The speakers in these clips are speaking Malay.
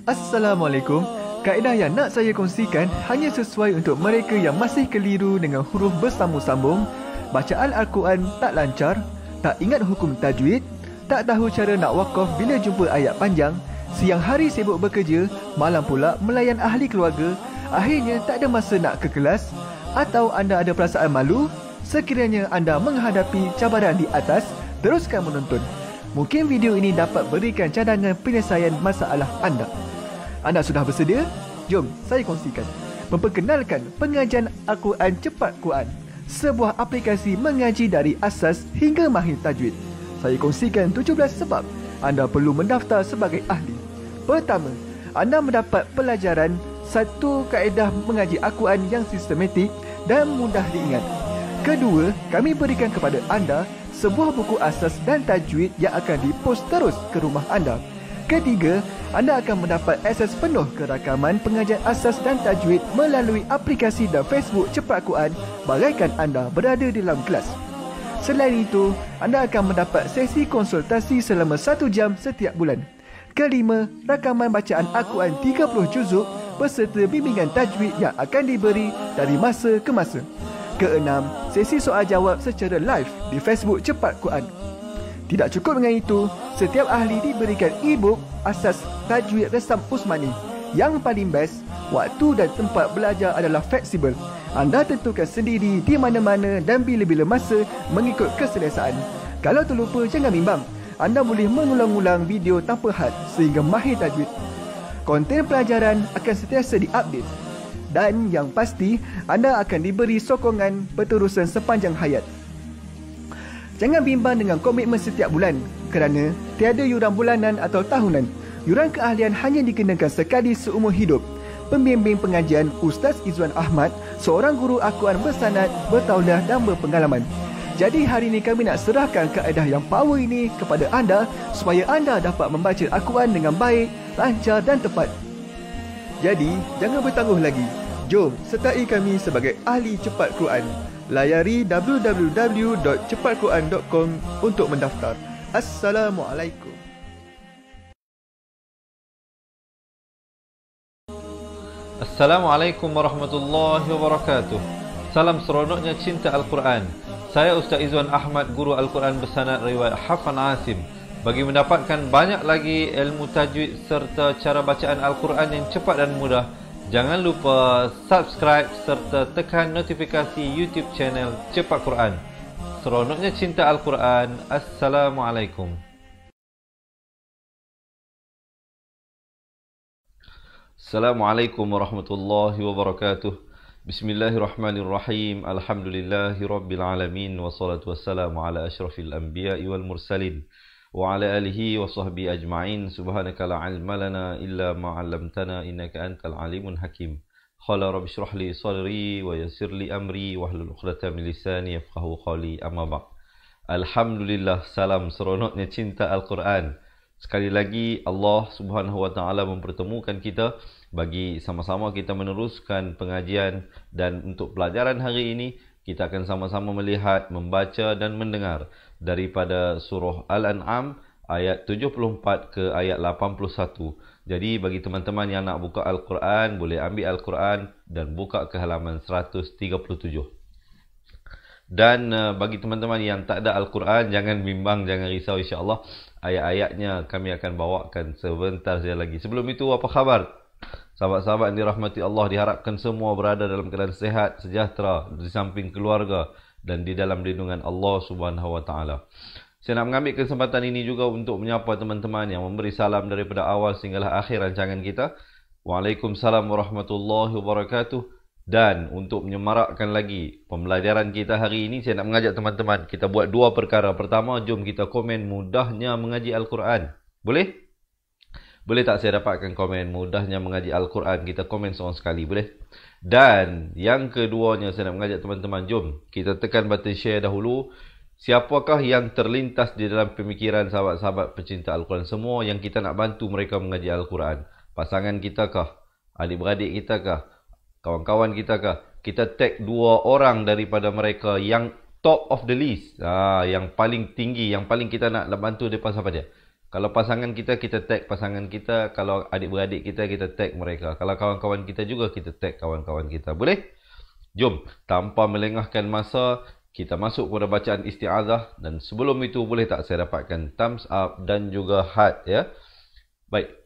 Assalamualaikum. Kaedah yang nak saya kongsikan hanya sesuai untuk mereka yang masih keliru dengan huruf bersambung-sambung, bacaan Al-Quran tak lancar, tak ingat hukum tajwid, tak tahu cara nak wakaf bila jumpa ayat panjang, siang hari sibuk bekerja, malam pula melayan ahli keluarga, akhirnya tak ada masa nak ke kelas, atau anda ada perasaan malu. Sekiranya anda menghadapi cabaran di atas, teruskan menonton. Mungkin video ini dapat berikan cadangan penyelesaian masalah anda. Anda sudah bersedia? Jom saya kongsikan. Memperkenalkan pengajian Al-Quran Cepat Quran, sebuah aplikasi mengaji dari asas hingga mahir tajwid. Saya kongsikan 17 sebab anda perlu mendaftar sebagai ahli. Pertama, anda mendapat pelajaran satu kaedah mengaji Al-Quran yang sistematik dan mudah diingat. Kedua, kami berikan kepada anda sebuah buku asas dan tajwid yang akan dipost terus ke rumah anda. Ketiga, anda akan mendapat akses penuh ke rakaman pengajian asas dan tajwid melalui aplikasi dan Facebook Cepat Quran bagaikan anda berada di dalam kelas. Selain itu, anda akan mendapat sesi konsultasi selama 1 jam setiap bulan. Kelima, rakaman bacaan Al-Quran 30 juzuk beserta bimbingan tajwid yang akan diberi dari masa ke masa. Keenam, sesi soal jawab secara live di Facebook Cepat Quran. Tidak cukup dengan itu, setiap ahli diberikan e-book asas tajwid resam Usmani. Yang paling best, waktu dan tempat belajar adalah fleksibel. Anda tentukan sendiri di mana-mana dan bila-bila masa mengikut keselesaan. Kalau terlupa, jangan bimbang. Anda boleh mengulang-ulang video tanpa had sehingga mahir tajwid. Konten pelajaran akan sentiasa diupdate. Dan yang pasti, anda akan diberi sokongan berterusan sepanjang hayat. Jangan bimbang dengan komitmen setiap bulan kerana tiada yuran bulanan atau tahunan. Yuran keahlian hanya dikenakan sekali seumur hidup. Pembimbing pengajian Ustaz Izwan Ahmad, seorang guru Al-Quran bersanad, bertauliah dan berpengalaman. Jadi hari ini kami nak serahkan kaedah yang power ini kepada anda supaya anda dapat membaca Al-Quran dengan baik, lancar dan tepat. Jadi, jangan bertangguh lagi. Jom sertai kami sebagai ahli cepat Quran. Layari www.cepatquran.com untuk mendaftar. Assalamualaikum. Assalamualaikum warahmatullahi wabarakatuh. Salam seronoknya cinta Al-Quran. Saya Ustaz Izwan Ahmad, guru Al-Quran bersanad riwayat Hafan Asim. Bagi mendapatkan banyak lagi ilmu tajwid serta cara bacaan Al-Quran yang cepat dan mudah, jangan lupa subscribe serta tekan notifikasi YouTube channel Cepat Quran. Seronoknya cinta Al-Quran. Assalamualaikum. Assalamualaikum warahmatullahi wabarakatuh. Bismillahirrahmanirrahim. Alhamdulillahi rabbil alamin. Wassalatu wassalamu ala asyrafil anbiya'i wal mursalin wa ala alihi wa sahbihi ajma'in. Subhanaka la ilma lana illa ma 'allamtana innaka antal alimun hakim. Qala rabbi shrah li sadri wa yassir li amri wahlul 'uqdatam min lisani yafqahu qawli. Amma ba'd. Alhamdulillah, salam seronoknya cinta Al-Quran. Sekali lagi Allah Subhanahu wa taala mempertemukan kita bagi sama-sama kita meneruskan pengajian, dan untuk pelajaran hari ini kita akan sama-sama melihat, membaca dan mendengar daripada surah Al-An'am ayat 74 ke ayat 81. Jadi bagi teman-teman yang nak buka Al-Quran, boleh ambil Al-Quran dan buka ke halaman 137. Dan bagi teman-teman yang tak ada Al-Quran, jangan bimbang, jangan risau, insya-Allah ayat-ayatnya kami akan bawakan sebentar saja lagi. Sebelum itu, apa khabar? Sahabat-sahabat yang dirahmati Allah, diharapkan semua berada dalam keadaan sehat, sejahtera, di samping keluarga dan di dalam lindungan Allah Subhanahu wa taala. Saya nak mengambil kesempatan ini juga untuk menyapa teman-teman yang memberi salam daripada awal sehinggalah akhir rancangan kita. Waalaikumsalam warahmatullahi wabarakatuh. Dan untuk menyemarakkan lagi pembelajaran kita hari ini, saya nak mengajak teman-teman kita buat dua perkara. Pertama, jom kita komen mudahnya mengaji Al-Quran. Boleh? Boleh tak saya dapatkan komen mudahnya mengaji Al-Quran? Kita komen seorang sekali, boleh? Dan yang keduanya, saya nak mengajak teman-teman, jom kita tekan button share dahulu. Siapakah yang terlintas di dalam pemikiran sahabat-sahabat pecinta Al-Quran semua yang kita nak bantu mereka mengaji Al-Quran? Pasangan kita kah? Adik-beradik kita kah? Kawan-kawan kita kah? Kita tag 2 orang daripada mereka yang top of the list, yang paling tinggi, yang paling kita nak bantu depan siapa dia? Kalau pasangan kita, kita tag pasangan kita. Kalau adik-beradik kita tag mereka. Kalau kawan-kawan kita juga, kita tag kawan-kawan kita. Boleh? Jom, tanpa melengahkan masa, kita masuk kepada bacaan isti'azah. Dan sebelum itu, boleh tak saya dapatkan thumbs up dan juga heart, ya? Baik,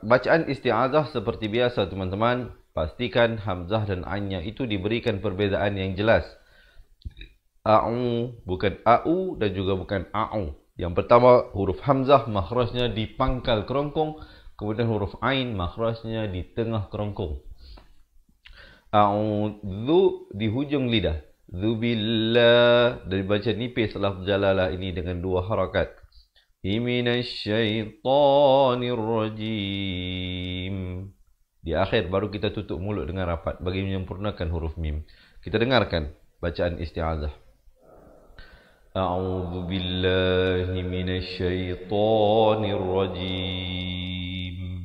bacaan isti'azah seperti biasa teman-teman. Pastikan hamzah dan ainnya itu diberikan perbezaan yang jelas. A'u bukan a'u dan juga bukan a'u. Yang pertama, huruf hamzah makhrajnya di pangkal kerongkong. Kemudian huruf ain makhrajnya di tengah kerongkong. A'udzu di hujung lidah. Zubillah, dari baca nipis lafz jalalah ini dengan 2 harakat. Minasyaitonir rajim. Di akhir baru kita tutup mulut dengan rapat bagi menyempurnakan huruf mim. Kita dengarkan bacaan isti'azah. A'udzu billahi minasyaitonir rajim.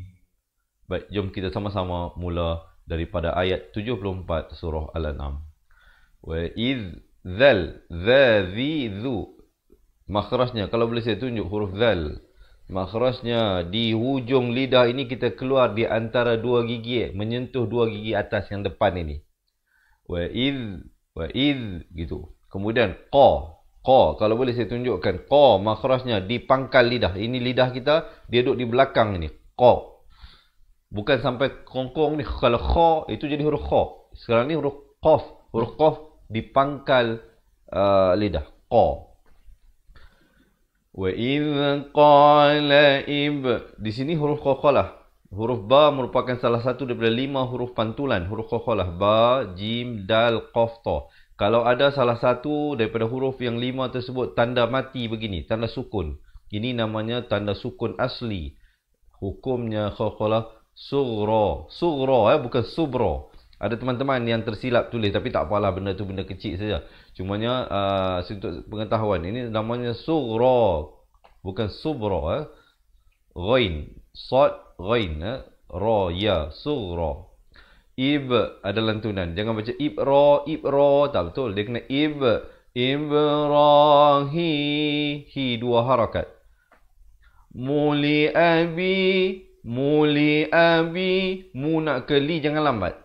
Baik, jom kita sama-sama mula daripada ayat 74 surah Al-An'am. Wa idz zal zi zu. Makhrajnya kalau boleh saya tunjuk huruf zal. Makhrajnya di hujung lidah ini kita keluar di antara 2 gigi, menyentuh 2 gigi atas yang depan ini. Wa idz gitu. Kemudian qa. Qa, kalau boleh saya tunjukkan. Qa, makhrajnya di pangkal lidah. Ini lidah kita, dia duduk di belakang ini. Qa. Bukan sampai kongkong ni. Kalau kha, itu jadi huruf kha. Sekarang ni huruf qaf. Huruf qaf di pangkal lidah. Qa. Wa idh qala di sini huruf qalqalah. Huruf ba merupakan salah satu daripada 5 huruf pantulan. Huruf qalqalah. Ba, jim, dal, qaf, ta. Kalau ada salah satu daripada huruf yang 5 tersebut tanda mati begini, tanda sukun. Ini namanya tanda sukun asli. Hukumnya qalqalah sughra. Sughra, bukan subra. Ada teman-teman yang tersilap tulis, tapi tak apalah, benda tu benda kecil saja. Cumanya untuk pengetahuan, ini namanya sughra, bukan subra. Ghain, sad, ghain, ra, ya, sughra. Ib ada lantunan. Jangan baca ibra, tak betul. Dia kena ibrahi, hi 2 harakat. Muli abi, mu nak ke li jangan lambat.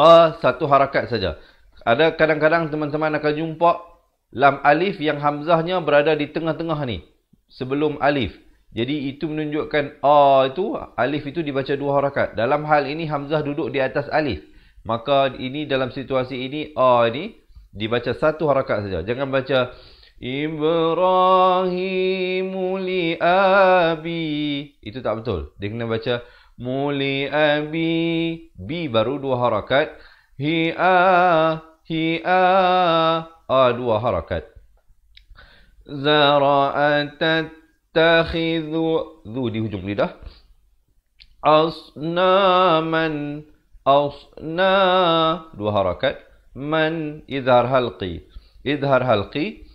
1 harakat saja. Ada kadang-kadang teman-teman akan jumpa lam alif yang hamzahnya berada di tengah-tengah ni, sebelum alif. Jadi itu menunjukkan itu alif itu dibaca 2 harakat. Dalam hal ini hamzah duduk di atas alif. Maka ini dalam situasi ini ini dibaca 1 harakat saja. Jangan baca Ibrahimu li abi. Itu tak betul. Dia kena baca muli abi, bi baru 2 harakat. Hi'a 2 harakat. Zara'atat takhidhu, di hujung lidah. Asnaman, 2 harakat. Man, idhar halqi. Idhar halqi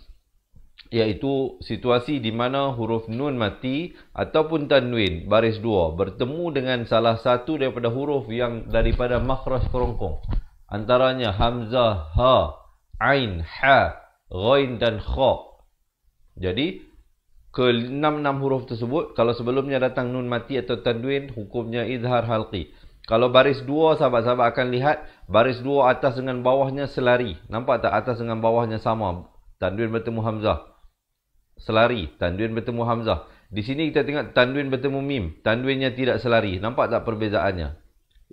iaitu situasi di mana huruf nun mati ataupun tanwin baris 2 bertemu dengan salah satu daripada huruf yang daripada makhraj kerongkong. Antaranya hamzah, ha, ain, ha, ghain dan kha. Jadi ke-6 huruf tersebut, kalau sebelumnya datang nun mati atau tanwin, hukumnya izhar halqi. Kalau baris 2, sahabat-sahabat akan lihat baris 2 atas dengan bawahnya selari. Nampak tak atas dengan bawahnya sama? Tanwin bertemu hamzah. Selari, tanwin bertemu hamzah. Di sini kita tengok tanwin bertemu mim. Tanwinnya tidak selari. Nampak tak perbezaannya?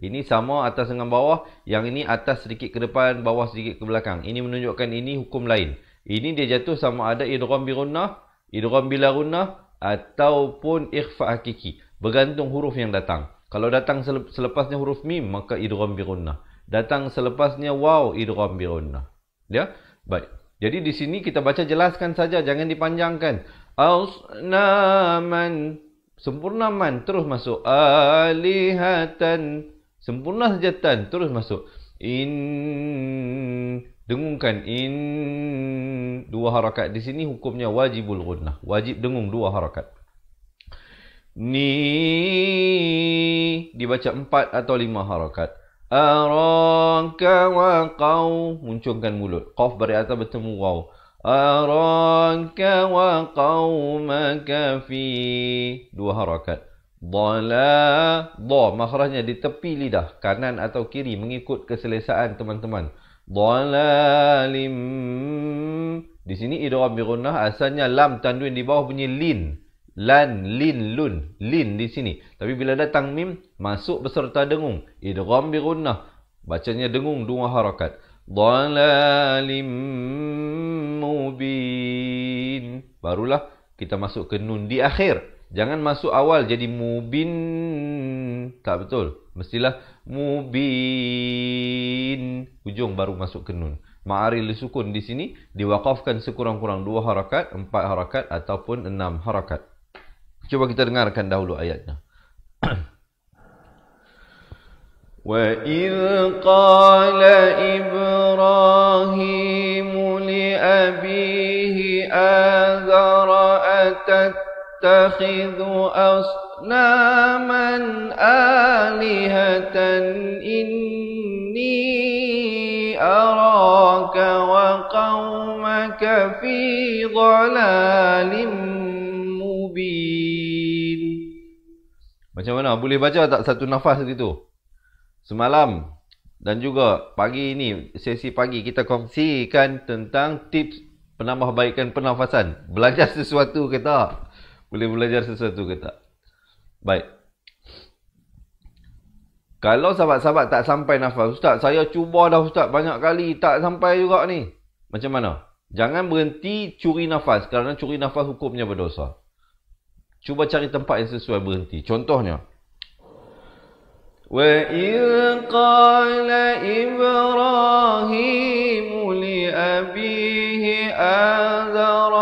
Ini sama atas dengan bawah. Yang ini atas sedikit ke depan, bawah sedikit ke belakang. Ini menunjukkan ini hukum lain. Ini dia jatuh sama ada idgham bi gunnah, idgham bila gunnah ataupun ikhfa hakiki. Bergantung huruf yang datang. Kalau datang selepasnya huruf mim, maka idgham bi gunnah. Datang selepasnya waw, idgham bi gunnah. Ya? Baik. Jadi di sini kita baca jelaskan saja, jangan dipanjangkan. Asnaman, sempurna man, terus masuk. Alihatan, sempurna saja tan, terus masuk. Dengungkan. 2 harakat. Di sini hukumnya wajibul gunnah. Wajib dengung 2 harakat. Ni dibaca 4 atau 5 harakat. Araka wa qaw, munculkan mulut. Qaf bari atas bertemu waw. araka wa qaumaka fi. Dua harakat. Dha makhrajnya di tepi lidah, kanan atau kiri mengikut keselesaan teman-teman. Dhalalim. Di sini idgham bi gunnah, asalnya lam tanwin di bawah bunyi lin. Lan, lin, lun. Lin di sini. Tapi bila datang mim, masuk beserta dengung. Idgham bi gunnah. Bacanya dengung dua harakat. Dhalalim mubin. Barulah kita masuk ke nun di akhir. Jangan masuk awal jadi mubin. Tak betul. Mestilah mubin. Ujung baru masuk ke nun. Ma'aril sukun di sini diwakafkan sekurang-kurang 2 harakat, 4 harakat ataupun 6 harakat. Cuba kita dengarkan dahulu ayatnya. وَإِذْ قَالَ إِبْرَاهِيمُ لِأَبِيهِ آزَرَ أَتَتَّخِذُ أَصْنَامًا آلِهَةً إِنِّي أَرَاكَ وَقَوْمَكَ فِي ضَلَالٍ مُبِينٍ. Macam mana? Boleh baca tak satu nafas gitu? Semalam dan juga pagi ini, sesi pagi kita kongsikan tentang tips penambahbaikan pernafasan. Belajar sesuatu ke tak? Boleh belajar sesuatu ke tak? Baik. Kalau sahabat-sahabat tak sampai nafas, Ustaz, saya cuba dah Ustaz banyak kali, tak sampai juga ni. Macam mana? Jangan berhenti curi nafas, kerana curi nafas hukumnya berdosa. Cuba cari tempat yang sesuai berhenti. Contohnya, وَإِذْ قَالَ إِبْرَاهِيمُ لِأَبِيهِ آزَرَ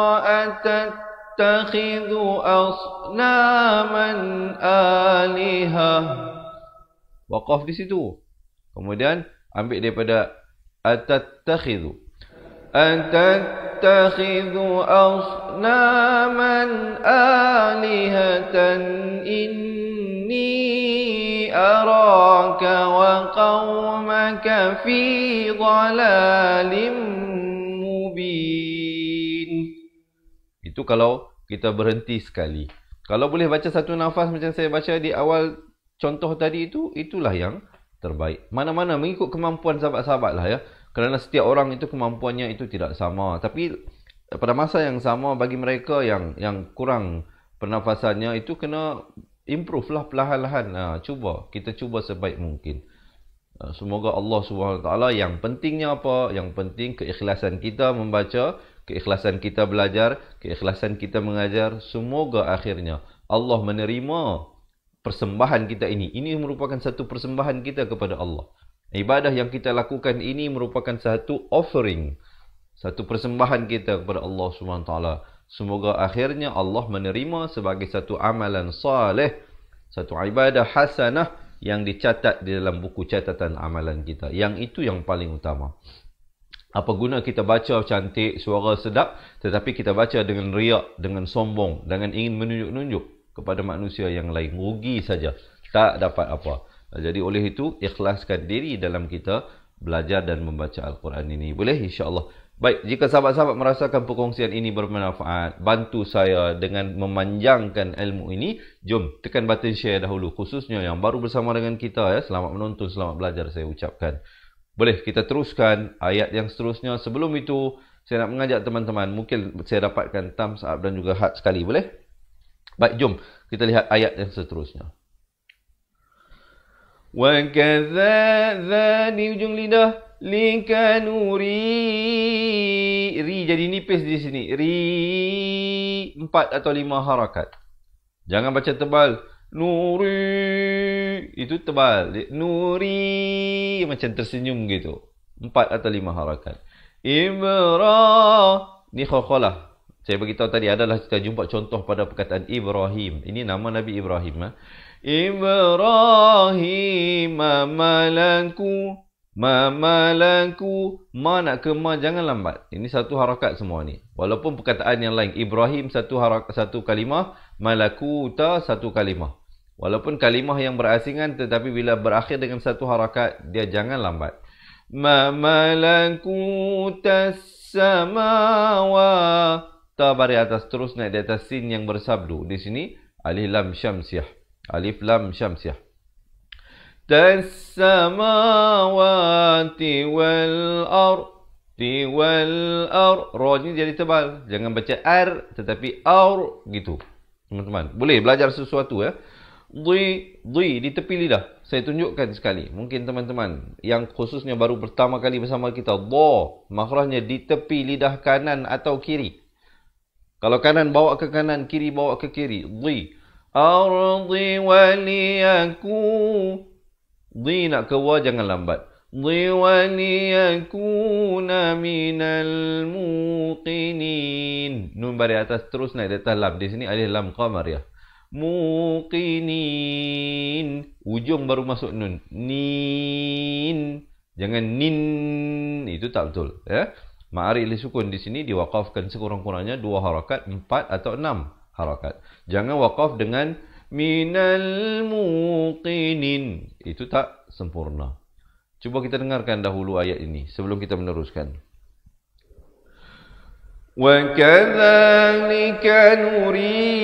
أَتَتَّخِذُ أَصْنَامًا آلِهَةً. Waqaf di situ. Kemudian ambil daripada أَتَتَّخِذُ أَصْنَامًا آلِهَةً إِنِّي أَرَاكَ وَقَوْمَكَ فِي ضَلَالٍ مُبِينٍ. Itu kalau kita berhenti sekali. Kalau boleh baca satu nafas macam saya baca di awal contoh tadi itu, itulah yang terbaik. Mana-mana mengikut kemampuan sahabat-sahabat lah ya. Kerana setiap orang itu kemampuannya itu tidak sama. Tapi pada masa yang sama bagi mereka yang kurang pernafasannya itu kena improve lah perlahan-lahan. Kita cuba sebaik mungkin. Semoga Allah SWT, yang pentingnya apa? Yang penting keikhlasan kita membaca, keikhlasan kita belajar, keikhlasan kita mengajar. Semoga akhirnya Allah menerima persembahan kita ini. Ini merupakan satu persembahan kita kepada Allah. Ibadah yang kita lakukan ini merupakan satu offering, satu persembahan kita kepada Allah SWT. Semoga akhirnya Allah menerima sebagai satu amalan saleh, satu ibadah hasanah yang dicatat di dalam buku catatan amalan kita. Yang itu yang paling utama. Apa guna kita baca cantik, suara sedap, tetapi kita baca dengan riak, dengan sombong, dengan ingin menunjuk-nunjuk kepada manusia yang lain. Rugi saja. Tak dapat apa. Jadi oleh itu, ikhlaskan diri dalam kita belajar dan membaca Al-Quran ini. Boleh? InsyaAllah. Baik, jika sahabat-sahabat merasakan perkongsian ini bermanfaat, bantu saya dengan memanjangkan ilmu ini. Jom, tekan button share dahulu. Khususnya yang baru bersama dengan kita. Ya. Selamat menonton, selamat belajar saya ucapkan. Boleh, kita teruskan ayat yang seterusnya. Sebelum itu, saya nak mengajak teman-teman. Mungkin saya dapatkan thumbs up dan juga heart sekali. Boleh? Baik, jom. Kita lihat ayat yang seterusnya. وَكَذَا di ujung lidah. Likanuri. Ri jadi nipis di sini. Ri 4 atau 5 harakat. Jangan baca tebal. Nuri. Itu tebal. Nuri. Macam tersenyum gitu. 4 atau 5 harakat. Ni khokholah. Saya beritahu tadi adalah kita jumpa contoh pada perkataan Ibrahim. Ini nama Nabi Ibrahim. Ibrahim Mamalaku. Ma nak ke ma jangan lambat. Ini satu harakat semua ni. Walaupun perkataan yang lain. Ibrahim satu kalimah. Malakuta satu kalimah. Walaupun kalimah yang berasingan, tetapi bila berakhir dengan satu harakat, dia jangan lambat. Mamalakutas samawati. Ta baris atas terus naik di atas sin yang bersabdu. Di sini alif lam syamsiah. Alif lam syamsiah. Tas-samawati wal-ardi wal-ar. Ra ni jadi tebal. Jangan baca ar tetapi ar gitu. Teman-teman, boleh belajar sesuatu ya. Di di tepi lidah. Saya tunjukkan sekali. Mungkin teman-teman yang khususnya baru pertama kali bersama kita, dha makhrajnya di tepi lidah kanan atau kiri. Kalau kanan bawa ke kanan, kiri bawa ke kiri. Di ardi waliyaku. Di nak ke wa jangan lambat. Di waliyakuna minal muqinin. Nun baris atas terus naik di atas lam. Di sini alif lam qamar ya. Muqinin. Ujung baru masuk nun. Nin. Jangan nin. Itu tak betul ya. Ma'ari li sukun di sini diwaqafkan sekurang-kurangnya 2 harakat, 4 atau 6 harakat. Jangan waqaf dengan minal muqinin. Itu tak sempurna. Cuba kita dengarkan dahulu ayat ini sebelum kita meneruskan. Wa kadzalika nuri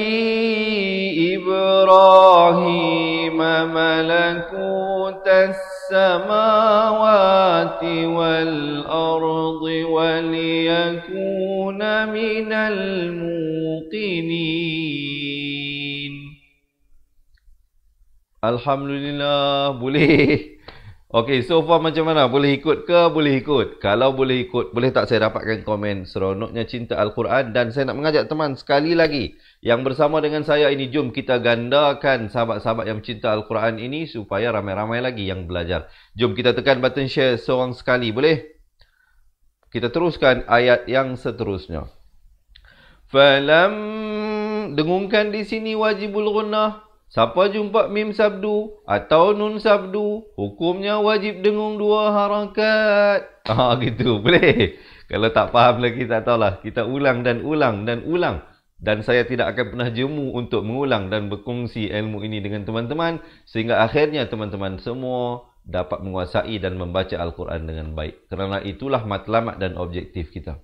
Ibrahim malakutas samawati wal ardi waliyakuna minal muqinin. Alhamdulillah, boleh. Okey, so far macam mana? Boleh ikut ke? Boleh ikut. Kalau boleh ikut, boleh tak saya dapatkan komen seronoknya cinta Al-Quran. Dan saya nak mengajak teman sekali lagi yang bersama dengan saya ini, jom kita gandakan sahabat-sahabat yang cinta Al-Quran ini supaya ramai-ramai lagi yang belajar. Jom kita tekan button share seorang sekali, boleh? Kita teruskan ayat yang seterusnya. Falam, dengungkan di sini wajibul gunnah. Siapa jumpa mim sabdu atau nun sabdu, hukumnya wajib dengung 2 harakat. Gitu, boleh. Kalau tak faham lagi, tak tahulah. Kita ulang dan ulang dan ulang. Dan saya tidak akan pernah jemu untuk mengulang dan berkongsi ilmu ini dengan teman-teman. Sehingga akhirnya teman-teman semua dapat menguasai dan membaca Al-Quran dengan baik. Kerana itulah matlamat dan objektif kita.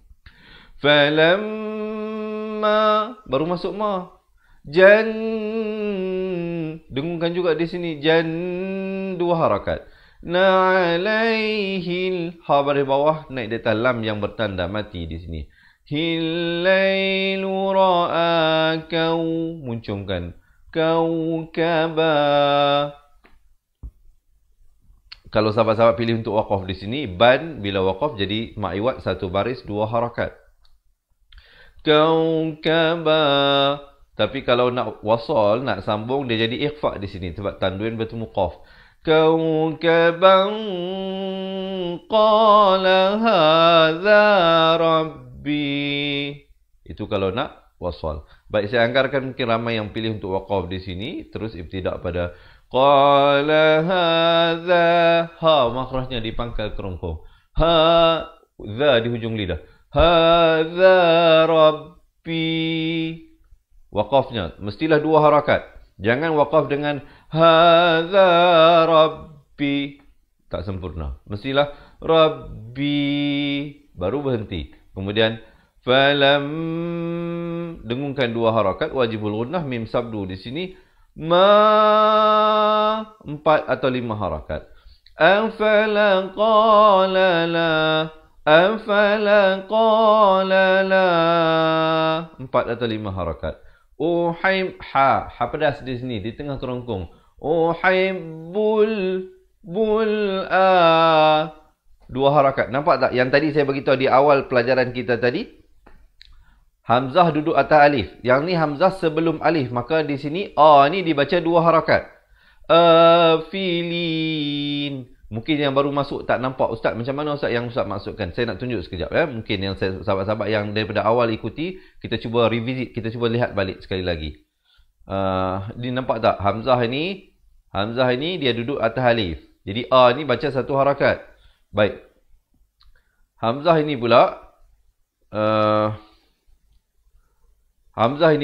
Falamma, baru masuk ma. Dengungkan juga di sini jan 2 harakat. Na'alaihil, ha baris bawah naik di atas lam yang bertanda mati di sini. Hillailu ra'akau, muncungkan kaukaba. Kalau sahabat-sahabat pilih untuk waqaf di sini, ban bila waqaf jadi ma'iwat 1 baris 2 harakat. Kaukaba. Tapi kalau nak wasal, nak sambung, dia jadi ikhfa di sini sebab tanwin bertemu qaf. Kaukaban qala hadza rabbi. Itu kalau nak wasal. Baik, saya anggarkan mungkin ramai yang pilih untuk waqaf di sini, terus ibtidak pada qala hadza, ha makhrajnya dipangkal kerongkong. Ha, za di hujung lidah. Hadza rabbi. Waqafnya mestilah 2 harakat. Jangan waqaf dengan hadza rabbi. Tak sempurna. Mestilah rabbi. Baru berhenti. Kemudian falam, dengungkan 2 harakat. Wajibul gunnah mim sabdu di sini. Ma, 4 atau 5 harakat. Afala qala la. Afala qala la. 4 atau 5 harakat. Uhaim, ha pedas di sini di tengah kerongkong. Uhaibul a, 2 harakat. Nampak tak yang tadi saya beritahu di awal pelajaran kita tadi? Hamzah duduk atas alif. Yang ni hamzah sebelum alif, maka di sini a ni dibaca 2 harakat. Afilin. Mungkin yang baru masuk tak nampak ustaz, macam mana ustaz yang ustaz masukkan. Saya nak tunjuk sekejap ya. Mungkin yang sahabat-sahabat yang daripada awal ikuti, kita cuba revisit, kita cuba lihat balik sekali lagi. Dia nampak tak? Hamzah ini dia duduk atas alif. Jadi a ni baca 1 harakat. Baik. Hamzah ini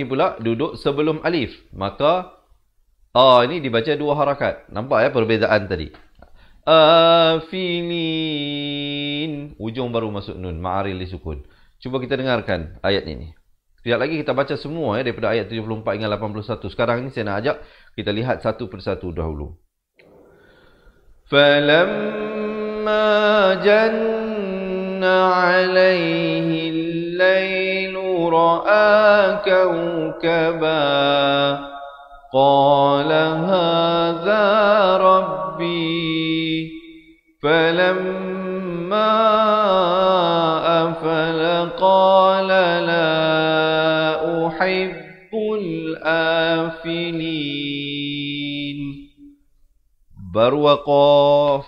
pula duduk sebelum alif. Maka a ni dibaca 2 harakat. Nampak ya perbezaan tadi? afilin. Ujung baru masuk nun, ma'aril disukun. Cuba kita dengarkan ayat ini. Sekejap lagi kita baca semua daripada ayat 74 hingga 81. Sekarang ini saya nak ajak kita lihat satu persatu dahulu. Falamma janna alaihi al-lailu ra'a kawkaba qala hadha rabbi falamma afala qala la uhibbul afilin. Baru waqaf.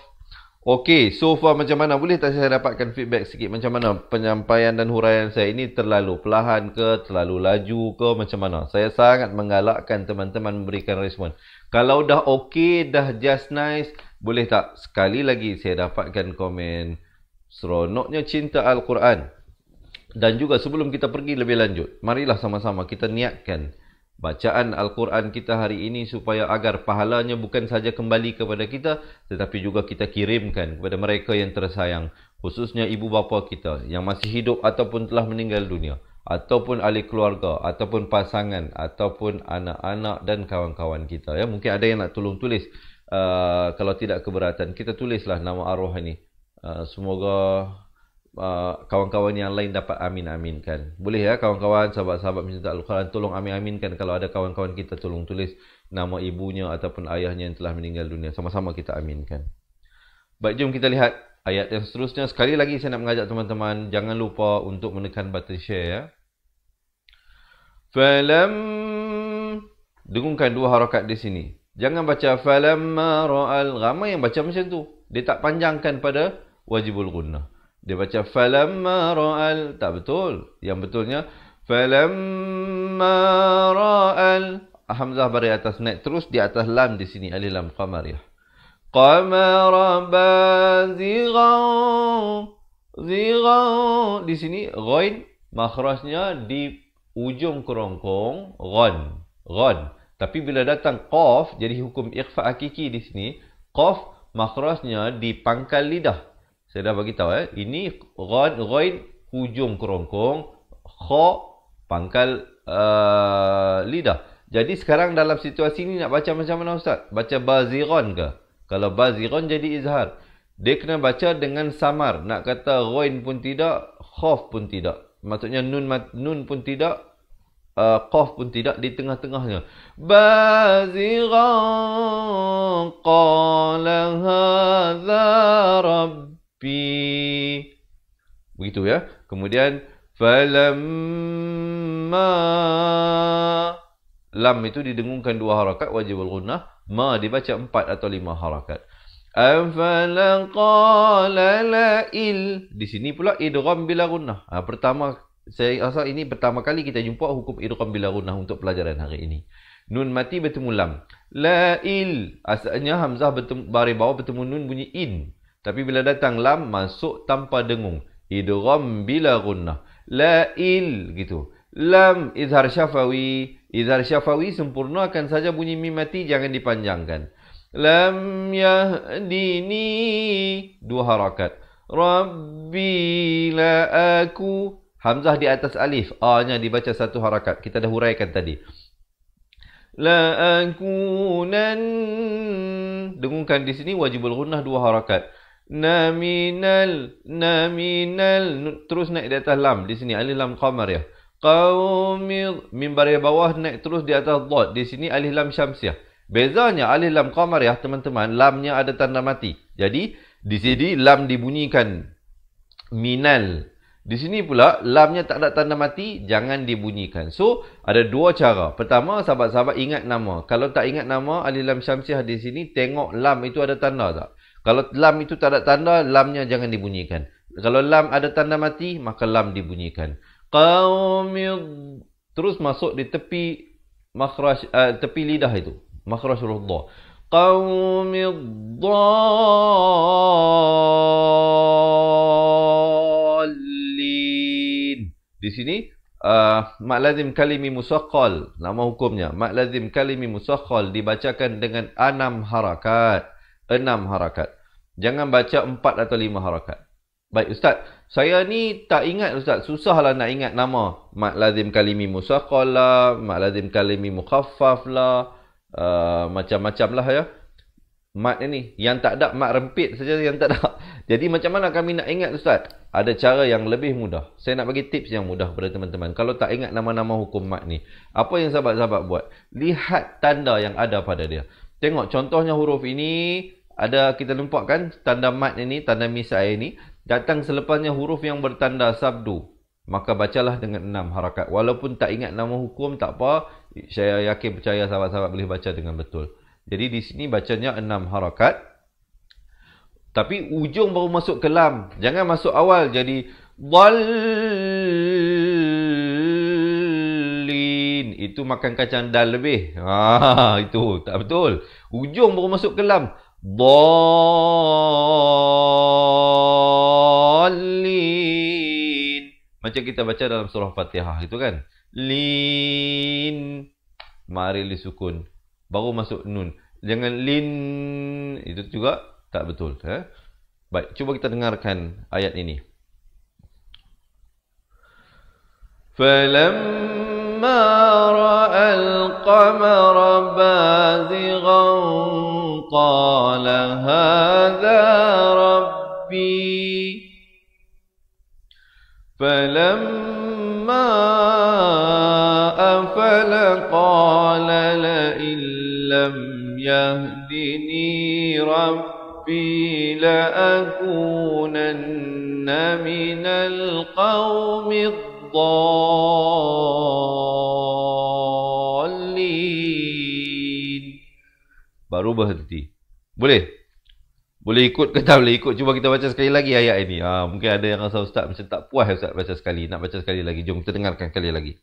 Okey, so far macam mana? Boleh tak saya dapatkan feedback sikit macam mana penyampaian dan huraian saya ini? Terlalu perlahan ke, terlalu laju ke, macam mana? Saya sangat menggalakkan teman-teman memberikan respon. Kalau dah okey, dah just nice, boleh tak sekali lagi saya dapatkan komen seronoknya cinta Al-Quran. Dan juga sebelum kita pergi lebih lanjut, marilah sama-sama kita niatkan bacaan Al-Quran kita hari ini supaya agar pahalanya bukan saja kembali kepada kita, tetapi juga kita kirimkan kepada mereka yang tersayang, khususnya ibu bapa kita yang masih hidup ataupun telah meninggal dunia, ataupun ahli keluarga, ataupun pasangan, ataupun anak-anak dan kawan-kawan kita. Ya, mungkin ada yang nak tolong tulis. Kalau tidak keberatan, kita tulislah nama arwah ini. Semoga kawan-kawan yang lain dapat amin-aminkan. Boleh ya kawan-kawan, sahabat-sahabat pencinta Al-Quran, tolong amin-aminkan. Kalau ada kawan-kawan kita, tolong tulis nama ibunya ataupun ayahnya yang telah meninggal dunia. Sama-sama kita aminkan. Baik, jom kita lihat ayat yang seterusnya. Sekali lagi saya nak mengajak teman-teman, jangan lupa untuk menekan button share ya. Dengungkan dua harakat di sini. Jangan baca falamma ra'al. Ramai yang baca macam tu. Dia tak panjangkan pada wajibul gunnah. Dia baca falamma ra'al. Tak betul. Yang betulnya falamma ra'al. Hamzah bari atas, naik terus di atas lam di sini. Alif lam qamariyah. Qamara bazighan. Zighan. Di sini ghain makhrajnya di ujung kerongkong ghan. Ghan. Tapi bila datang qaf, jadi hukum ikhfa hakiki di sini, qaf makhrajnya di pangkal lidah. Saya dah bagi tahu ini ghain hujung kerongkong, kha pangkal lidah. Jadi sekarang dalam situasi ini nak baca macam mana ustaz? Baca bazighan ke? Kalau bazighan jadi izhar. Dia kena baca dengan samar. Nak kata ghain pun tidak, khaf pun tidak. Maksudnya nun pun tidak, qaf pun tidak, di tengah-tengahnya. Bazighan qala hadza rabbi. Begitu ya. Kemudian falamma, lam itu didengungkan dua harakat wajibul gunnah, ma dibaca 4 atau 5 harakat. Afala qala la il. Di sini pula idgham bila gunnah. Pertama saya rasa ini pertama kali kita jumpa hukum idgham bila gunnah untuk pelajaran hari ini. Nun mati bertemu lam. La il. Asalnya hamzah baris bawah bertemu nun bunyi in. Tapi bila datang lam masuk tanpa dengung. Idgham bila gunnah. La il gitu. Lam izhar syafawi. Izhar syafawi sempurnakan saja bunyi mim mati, jangan dipanjangkan. Lam yahdini, 2 harakat. Rabbi la aku. Hamzah di atas alif. A-nya dibaca 1 harakat. Kita dah huraikan tadi. La akunan. Dengungkan di sini wajibul gunnah 2 harakat. Naminal. Terus naik di atas lam. Di sini alif lam qamariyah. Qaumil. Mim baris bawah naik terus di atas dhad. Di sini alif lam syamsiyah. Bezanya alif lam qamariyah teman-teman, lamnya ada tanda mati. Jadi di sini lam dibunyikan minal. Di sini pula lamnya tak ada tanda mati, jangan dibunyikan. So ada 2 cara. Pertama, sahabat-sahabat ingat nama. Kalau tak ingat nama alif lam syamsiyah di sini, tengok lam itu ada tanda tak? Kalau lam itu tak ada tanda, lamnya jangan dibunyikan. Kalau lam ada tanda mati, maka lam dibunyikan. Qaumil. Terus masuk di tepi makhraj, tepi lidah itu. Makhraj huruf dha. Qaumil dhallin. Di sini mak lazim kalimi musaqqal, nama hukumnya. Mak lazim kalimi musaqqal dibacakan dengan 6 harakat. 6 harakat. Jangan baca 4 atau 5 harakat. Baik Ustaz, saya ni tak ingat Ustaz. Susahlah nak ingat nama. Mad lazim kalimi musaqqal lah, mad lazim kalimi mukhaffaf lah, macam-macam lah ya. Mat ni yang tak ada, mat rempit saja yang tak ada. Jadi macam mana kami nak ingat Ustaz? Ada cara yang lebih mudah. Saya nak bagi tips yang mudah kepada teman-teman. Kalau tak ingat nama-nama hukum mat ni, apa yang sahabat-sahabat buat? Lihat tanda yang ada pada dia. Tengok contohnya huruf ini, ada kita nampak kan tanda mat ini, tanda misai ini, datang selepasnya huruf yang bertanda sabdu. Maka bacalah dengan 6 harakat. Walaupun tak ingat nama hukum, tak apa. Saya yakin percaya sahabat-sahabat boleh baca dengan betul. Jadi di sini bacanya 6 harakat. Tapi ujung baru masuk ke lam. Jangan masuk awal jadi dhallin. Itu makan kacang dal lebih. Itu tak betul. Ujung baru masuk ke lam. Dhallin. Macam kita baca dalam surah Fatihah itu kan. Lin. Mari disukun. Baru masuk nun. Jangan lin. Itu juga tak betul. Baik, cuba kita dengarkan ayat ini. فَلَمَّا رَأَى الْقَمَرَ بَازِغًا قَالَ هَذَا رَبِّي فَلَمَّا أَفَلَ قَالَ لَئِن لَّمْ يَهْدِنِي رَبِّي لَأَكُونَنَّ مِنَ الْقَوْمِ الضَّالِّينَ. Baru berhenti. Boleh? Boleh ikut ke tak boleh ikut? Cuba kita baca sekali lagi ayat ini. Mungkin ada yang rasa Ustaz macam tak puas Ustaz baca sekali. Nak baca sekali lagi. Jom kita dengarkan sekali lagi.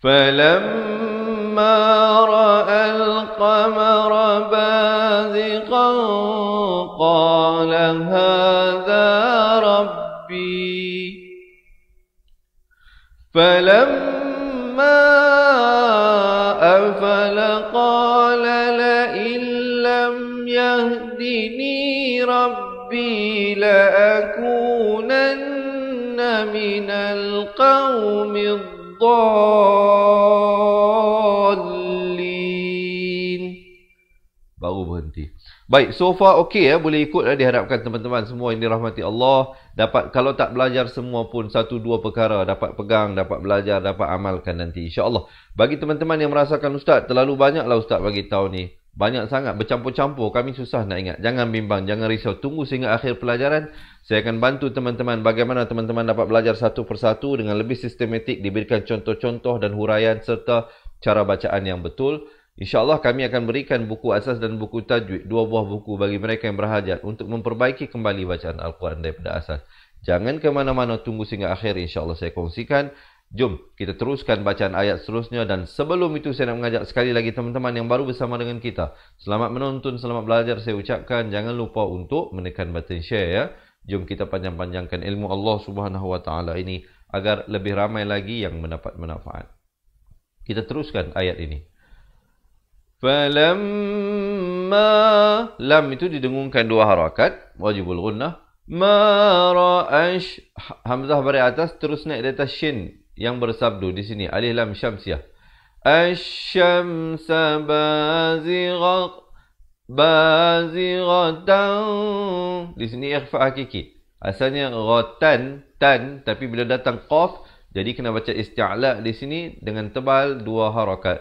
فَلَمَّا رَأَى الْقَمَرَ بَازِغًا قَالَ هَذَا رَبِّي فَلَمَّا أَفَلَ قَالَ لَئِن لَّمْ يَهْدِنِي رَبِّي لَأَكُونَنَّ مِنَ الْقَوْمِ الضَّالِّينَ. Baru berhenti. Baik, so far okey ya, boleh ikut ya. Diharapkan teman-teman semua ini rahmati Allah dapat, kalau tak belajar semua pun 1-2 perkara dapat pegang, dapat belajar, dapat amalkan nanti insya-Allah. Bagi teman-teman yang merasakan Ustaz terlalu banyaklah Ustaz bagi tahu ni, banyak sangat bercampur-campur, kami susah nak ingat. Jangan bimbang, jangan risau, tunggu sehingga akhir pelajaran. Saya akan bantu teman-teman bagaimana teman-teman dapat belajar satu persatu dengan lebih sistematik, diberikan contoh-contoh dan huraian serta cara bacaan yang betul. InsyaAllah kami akan berikan buku asas dan buku tajwid, 2 buah buku bagi mereka yang berhajat untuk memperbaiki kembali bacaan Al-Quran daripada asas. Jangan ke mana-mana, tunggu sehingga akhir, insyaAllah saya kongsikan. Jom kita teruskan bacaan ayat seterusnya, dan sebelum itu saya nak mengajak sekali lagi teman-teman yang baru bersama dengan kita. Selamat menonton, selamat belajar saya ucapkan. Jangan lupa untuk menekan button share ya. Jom kita panjang-panjangkan ilmu Allah Subhanahu Wa Taala ini agar lebih ramai lagi yang mendapat manfaat. Kita teruskan ayat ini. Falamma, lam itu didengungkan 2 harakat, wajibul gunnah. Ma ra'ash, hamzah bari atas terus naik di atas shin yang bersabdu di sini, alif lam syamsiyah. Asy-syamsa bazighatan. Di sini ikhfa hakiki. Asalnya ghatan tan, tapi bila datang qaf jadi kena baca isti'la di sini dengan tebal 2 harakat.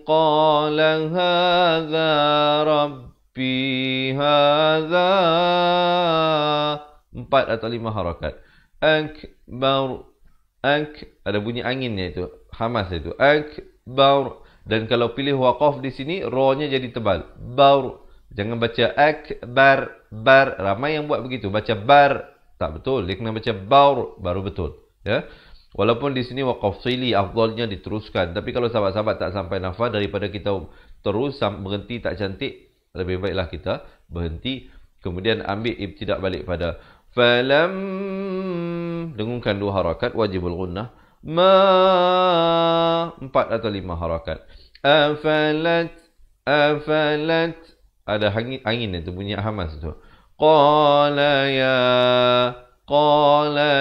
قال هذا ربي هذا 4 atau 5 harakat. Akbar, ada bunyi anginnya itu, hamas itu, akbar. Dan kalau pilih waqaf di sini, ra-nya jadi tebal, bar. Jangan baca akbar, bar. Ramai yang buat begitu, baca bar, tak betul. Dia kena baca bar baru betul ya. Walaupun di sini waqaf sili afdalnya diteruskan, tapi kalau sahabat-sahabat tak sampai nafas, daripada kita terus berhenti tak cantik, lebih baiklah kita berhenti kemudian ambil ibtidak balik pada falam, dengungkan 2 harakat, wajibul gunnah. Ma 4 atau 5 harakat. Afalat ada angin itu bunyi hamas tu. Qala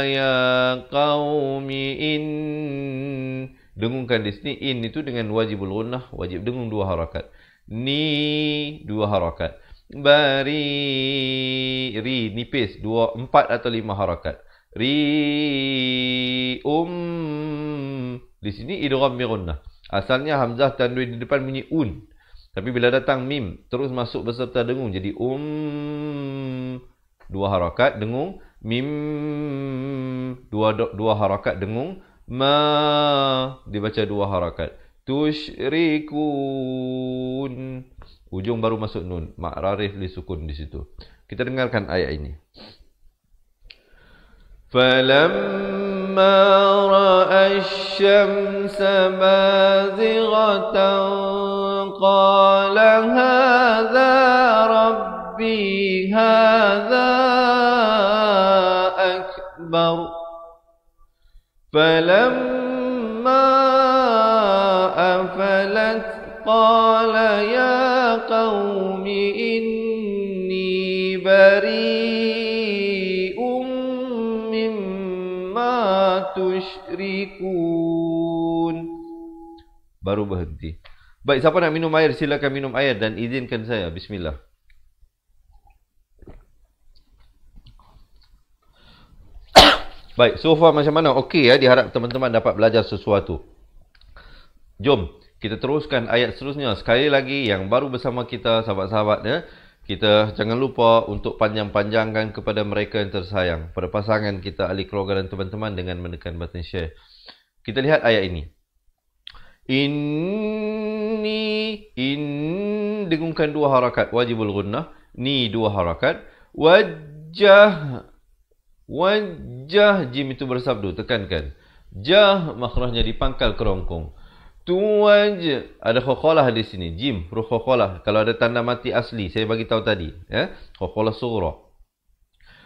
ya qaumi in. Dengungkan di sini in itu dengan wajibul gunnah, wajib dengung 2 harakat. Ni 2 harakat. Ri nipis 4 atau 5 harakat. Di sini idgham bi gunnah. Asalnya hamzah tanwin di depan bunyi un. Tapi bila datang mim terus masuk beserta dengung jadi 2 harakat dengung, mim 2 harakat dengung, ma dibaca 2 harakat. Tusyrikun. Ujung baru masuk nun. Mak rarif li sukun di situ. Kita dengarkan ayat ini. Falamma ra'a asy-syamsa bazighatan qala hadza rabbi hadza akbar. Falamma afalat qala ya qaumi inni bari'um mimma tusyrikun. Baru berhenti. Baik, siapa nak minum air silakan minum air dan izinkan saya. Bismillah. Baik, so far macam mana? Okey ya, diharap teman-teman dapat belajar sesuatu. Jom, kita teruskan ayat seterusnya. Sekali lagi, yang baru bersama kita, sahabat-sahabat ya, kita jangan lupa untuk panjang-panjangkan kepada mereka yang tersayang, pada pasangan kita, ahli keluarga dan teman-teman dengan menekan button share. Kita lihat ayat ini. Dengungkan 2 harakat, wajibul gunnah. Ni 2 harakat. Wajah, jim itu bersabdu, tekankan. Jah, makhrajnya dipangkal kerongkong. Tuwaj, ada khokholah di sini. Jim, huruf khokholah. Kalau ada tanda mati asli, saya bagi tahu tadi. Ya? Khokholah surah.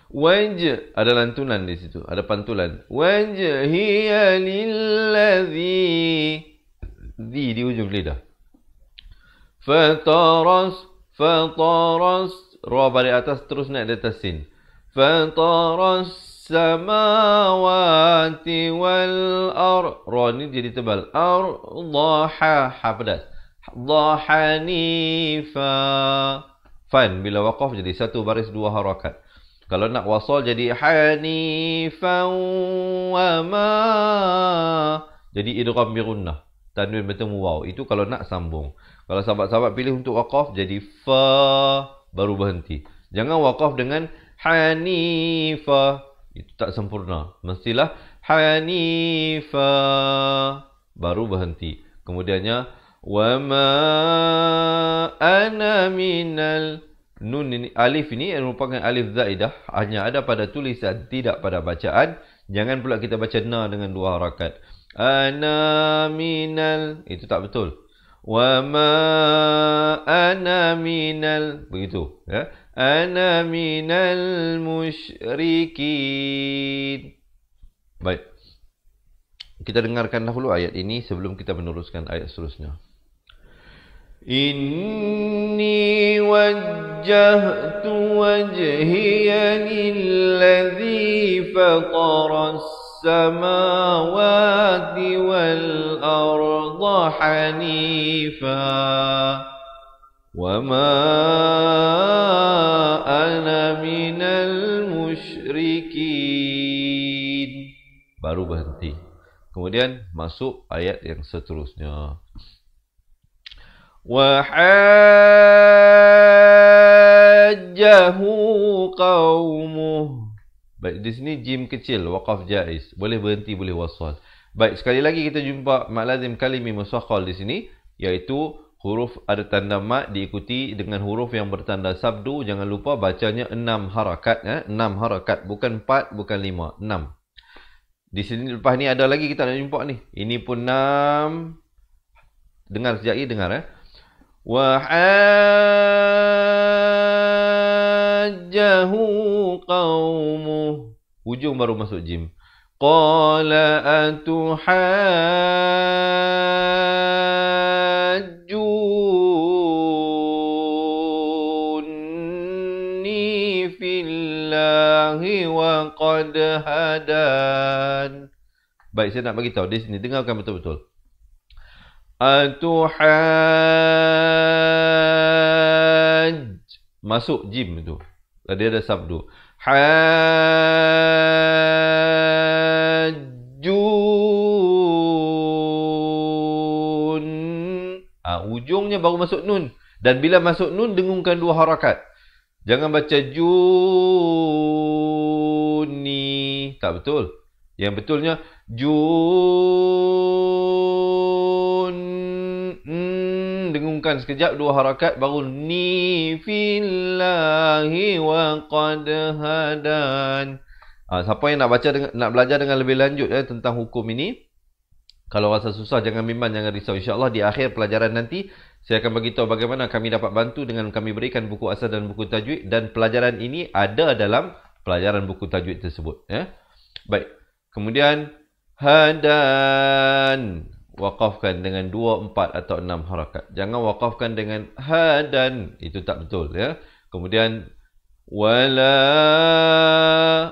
Waj, ada lantunan di situ. Ada pantulan. Wajhiya lilladhi. Di ujung lidah. Fataras. Ra balik atas, terus naik di atas sin. Fataras samawati wal ar. Ra ni jadi tebal. Ar-dhaha. Ha pedas. Dhahanifa. Fan. Bila waqaf jadi 1 baris 2 harakat. Kalau nak wasal jadi hanifan wa ma. Jadi idgham bi gunnah. Tanwin bertemu waw. Itu kalau nak sambung. Kalau sahabat-sahabat pilih untuk waqaf jadi fa baru berhenti. Jangan waqaf dengan Hanifa, itu tak sempurna. Mestilah Hanifa baru berhenti. Kemudiannya wa ma ana minal. Nun ini, alif ini merupakan alif zaidah, hanya ada pada tulisan, tidak pada bacaan. Jangan pula kita baca na dengan 2 harakat. Ana minal, itu tak betul. Wa ma ana minal, begitu ya. Ana minal musyrikin. Baik. Kita dengarkan dahulu ayat ini sebelum kita meneruskan ayat seterusnya. Inni wajjahtu wajhiya lilladzi fataras samawati wal arda hanifa wa ma ana minal musyrikin. Baru berhenti. Kemudian masuk ayat yang seterusnya. Wa hajjahu qaumuh. Baik, di sini jim kecil, waqaf jaiz. Boleh berhenti, boleh wasal. Baik, sekali lagi kita jumpa mad lazim kalimi musakhkhal di sini, iaitu huruf ada tanda mat diikuti dengan huruf yang bertanda sabdu. Jangan lupa bacanya 6 harakat ya, 6 harakat, bukan 4, bukan 5, 6. Di sini lepas ni ada lagi kita nak jumpa ni. Ini pun 6. Dengar sejak ini, dengar ya. Wa hajjahu qaumuh. Hujung baru masuk jim. Qala fillahi wa qad hadan. Baik, saya nak bagi tahu di sini, dengarkan betul-betul. Masuk jim tu. Dia ada sabdu. Ujungnya baru masuk nun. Dan bila masuk nun, dengungkan 2 harakat. Jangan baca juni. Tak betul. Yang betulnya dengungkan sekejap 2 harakat, baru ni fillahi wa qad hadan. Siapa yang nak baca nak belajar dengan lebih lanjut tentang hukum ini, kalau rasa susah jangan bimbang, jangan risau. InsyaAllah di akhir pelajaran nanti saya akan bagi tahu bagaimana kami dapat bantu dengan kami berikan buku asal dan buku tajwid, dan pelajaran ini ada dalam pelajaran buku tajwid tersebut. Baik. Kemudian hadan, waqafkan dengan 2, 4 atau 6 harakat. Jangan waqafkan dengan hadan, itu tak betul ya. Kemudian wala,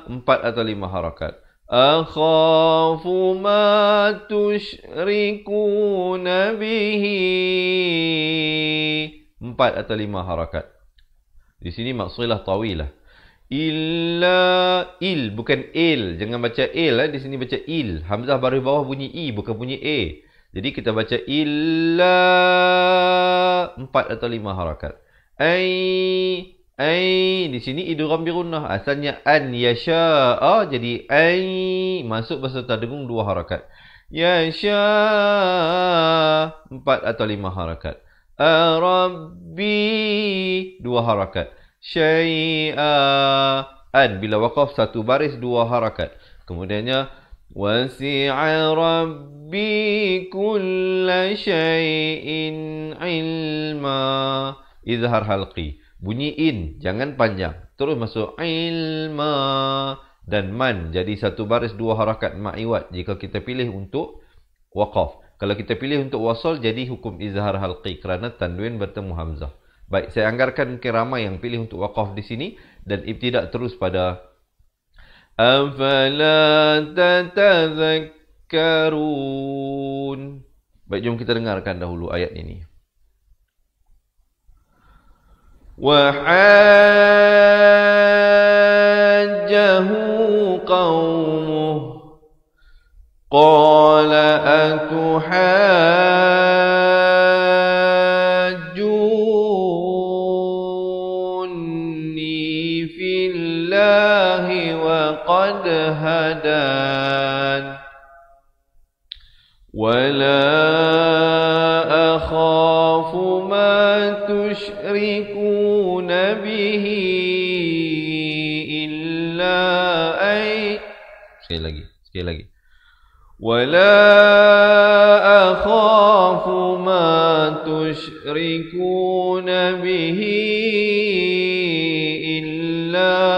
4 atau 5 harakat. Akhafu ma tusyrikuna bihi, 4 atau 5 harakat. Di sini maksilah tawilah. Illa, il bukan il, jangan baca il di sini baca il. Hamzah baris bawah bunyi i, bukan bunyi a. Jadi kita baca illa, 4 atau 5 harakat. Ai di sini idgham bi gunnah. Asalnya an yasha, jadi ai masuk beserta dengung 2 harakat. Yasha, 4 atau 5 harakat. Rabbi, 2 harakat. Syai'an, bila waqaf 1 baris 2 harakat. Kemudiannya wasi'a rabbi kulla syai'in ilma, izhar halqi, bunyi in, jangan panjang, terus masuk ilma. Dan man, jadi 1 baris 2 harakat ma'iwat jika kita pilih untuk waqaf. Kalau kita pilih untuk wasal, jadi hukum izhar halqi kerana tanwin bertemu hamzah. Baik, saya anggarkan mungkin ramai yang pilih untuk waqaf di sini dan ibtidak terus pada afala tatadhakkarun. Baik, jom kita dengarkan dahulu ayat ini. Wa hajjahu qaumuh qala qad hadan wala akhafu ma tusyrikuna bihi illa ay. Sekali lagi. Wala akhafu ma tusyrikuna bihi illa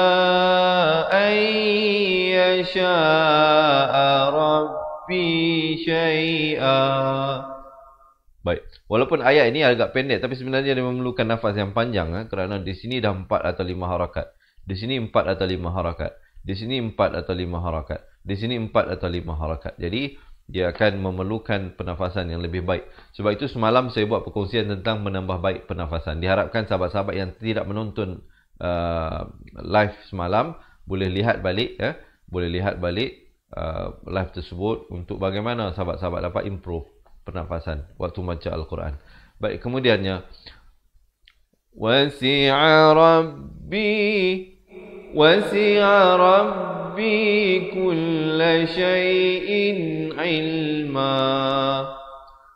syaa rabbi syai'a. Baik, walaupun ayat ini agak pendek, tapi sebenarnya dia memerlukan nafas yang panjang kerana di sini dah 4 atau 5 harakat. Di sini 4 atau 5 harakat. Di sini 4 atau 5 harakat. Di sini 4 atau 5 harakat. Jadi dia akan memerlukan pernafasan yang lebih baik. Sebab itu semalam saya buat perkongsian tentang menambah baik pernafasan. Diharapkan sahabat-sahabat yang tidak menonton live semalam boleh lihat balik live tersebut untuk bagaimana sahabat-sahabat dapat improve pernafasan waktu baca Al-Quran. Baik, kemudiannya wasi'a rabbi kulla syai'in ilma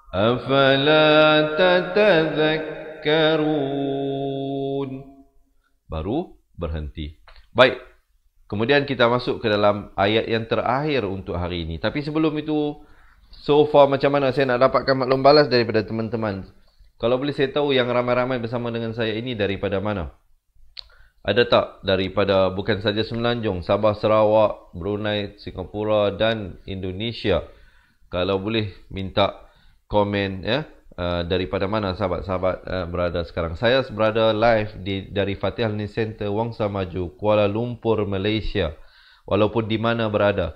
afala tatadhakkarun. Baru berhenti. Baik, kemudian kita masuk ke dalam ayat yang terakhir untuk hari ini. Tapi sebelum itu, so far macam mana saya nak dapatkan maklum balas daripada teman-teman? Kalau boleh saya tahu yang ramai-ramai bersama dengan saya ini daripada mana? Ada tak daripada bukan saja Semenanjung, Sabah, Sarawak, Brunei, Singapura dan Indonesia? Kalau boleh minta komen daripada mana sahabat-sahabat berada sekarang? Saya berada live dari Fatihah Learning Center Wangsa Maju, Kuala Lumpur, Malaysia. Walaupun di mana berada,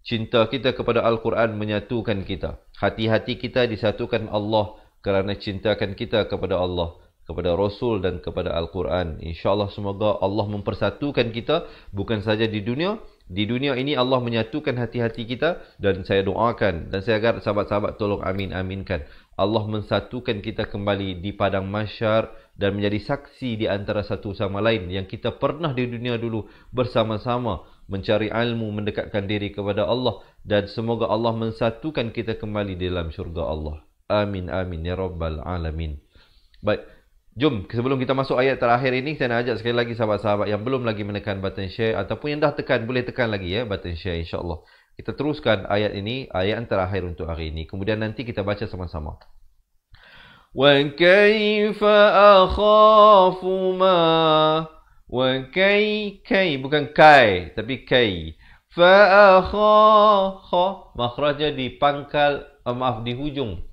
cinta kita kepada Al-Quran menyatukan kita. Hati-hati kita disatukan Allah kerana cintakan kita kepada Allah, kepada Rasul dan kepada Al-Quran. InsyaAllah semoga Allah mempersatukan kita bukan saja di dunia. Di dunia ini Allah menyatukan hati-hati kita, dan saya doakan dan saya harap sahabat-sahabat tolong amin-aminkan. Allah mensatukan kita kembali di padang mahsyar dan menjadi saksi di antara satu sama lain yang kita pernah di dunia dulu bersama-sama mencari ilmu, mendekatkan diri kepada Allah, dan semoga Allah mensatukan kita kembali di dalam syurga Allah. Amin amin ya rabbal alamin. Baik, jom sebelum kita masuk ayat terakhir ini, saya nak ajak sekali lagi sahabat-sahabat yang belum lagi menekan button share ataupun yang dah tekan, boleh tekan lagi ya button share, insya-Allah. Kita teruskan ayat ini, ayat yang terakhir untuk hari ini. Kemudian nanti kita baca sama-sama. Wa kaifa akhafu ma wa kai bukan kai tapi kai. Fa akha makhrajnya di pangkal, di hujung.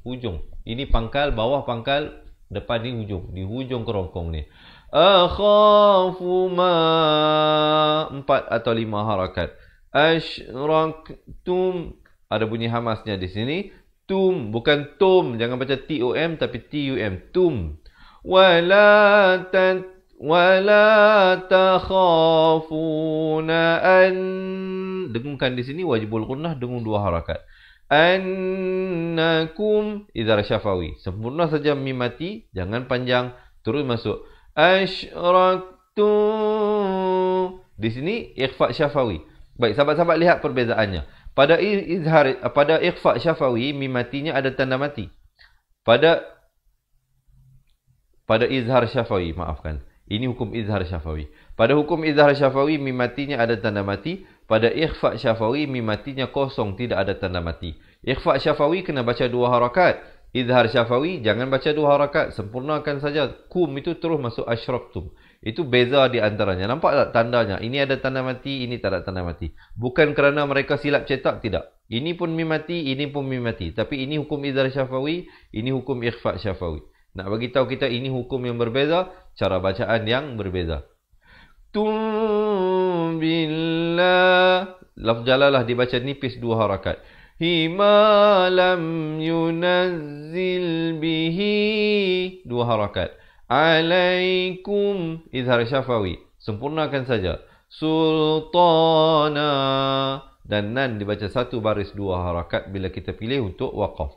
Ini pangkal bawah, pangkal depan ni hujung. Di hujung kerongkong ni. Akhafu ma 4 atau 5 harakat. Asyraktum, ada bunyi hamasnya di sini. Tum, bukan tum, jangan baca T-O-M tapi T-U-M. Tum. Wala takhafuna an, dengungkan di sini wajibul gunnah, dengung 2 harakat. Annakum idhar syafawi, sempurna saja mim mati, jangan panjang, terus masuk. Asyraktum, di sini ikhfa syafawi. Baik, sahabat-sahabat lihat perbezaannya. Pada ikhfa syafawi, mim matinya ada tanda mati. Pada izhar syafawi, maafkan. Ini hukum izhar syafawi. Pada hukum izhar syafawi, mim matinya ada tanda mati. Pada ikhfa syafawi, mim matinya kosong, tidak ada tanda mati. Ikhfa syafawi kena baca 2 harakat. Izhar syafawi jangan baca 2 harakat, sempurnakan saja. Kum itu terus masuk asyraktum. Itu beza di antaranya. Nampak tak tandanya? Ini ada tanda mati, ini tak ada tanda mati. Bukan kerana mereka silap cetak, tidak. Ini pun mim mati, ini pun mim mati. Tapi ini hukum izhar syafawi, ini hukum ikhfa syafawi. Nak bagi tahu kita ini hukum yang berbeza, cara bacaan yang berbeza. Tum billah, lafz jalalah dibaca nipis 2 harakat. Hima lam yunazzil bihi 2 harakat. Alaikum izhar syafawi, sempurnakan saja. Sultana, dan nan dibaca 1 baris 2 harakat bila kita pilih untuk waqaf.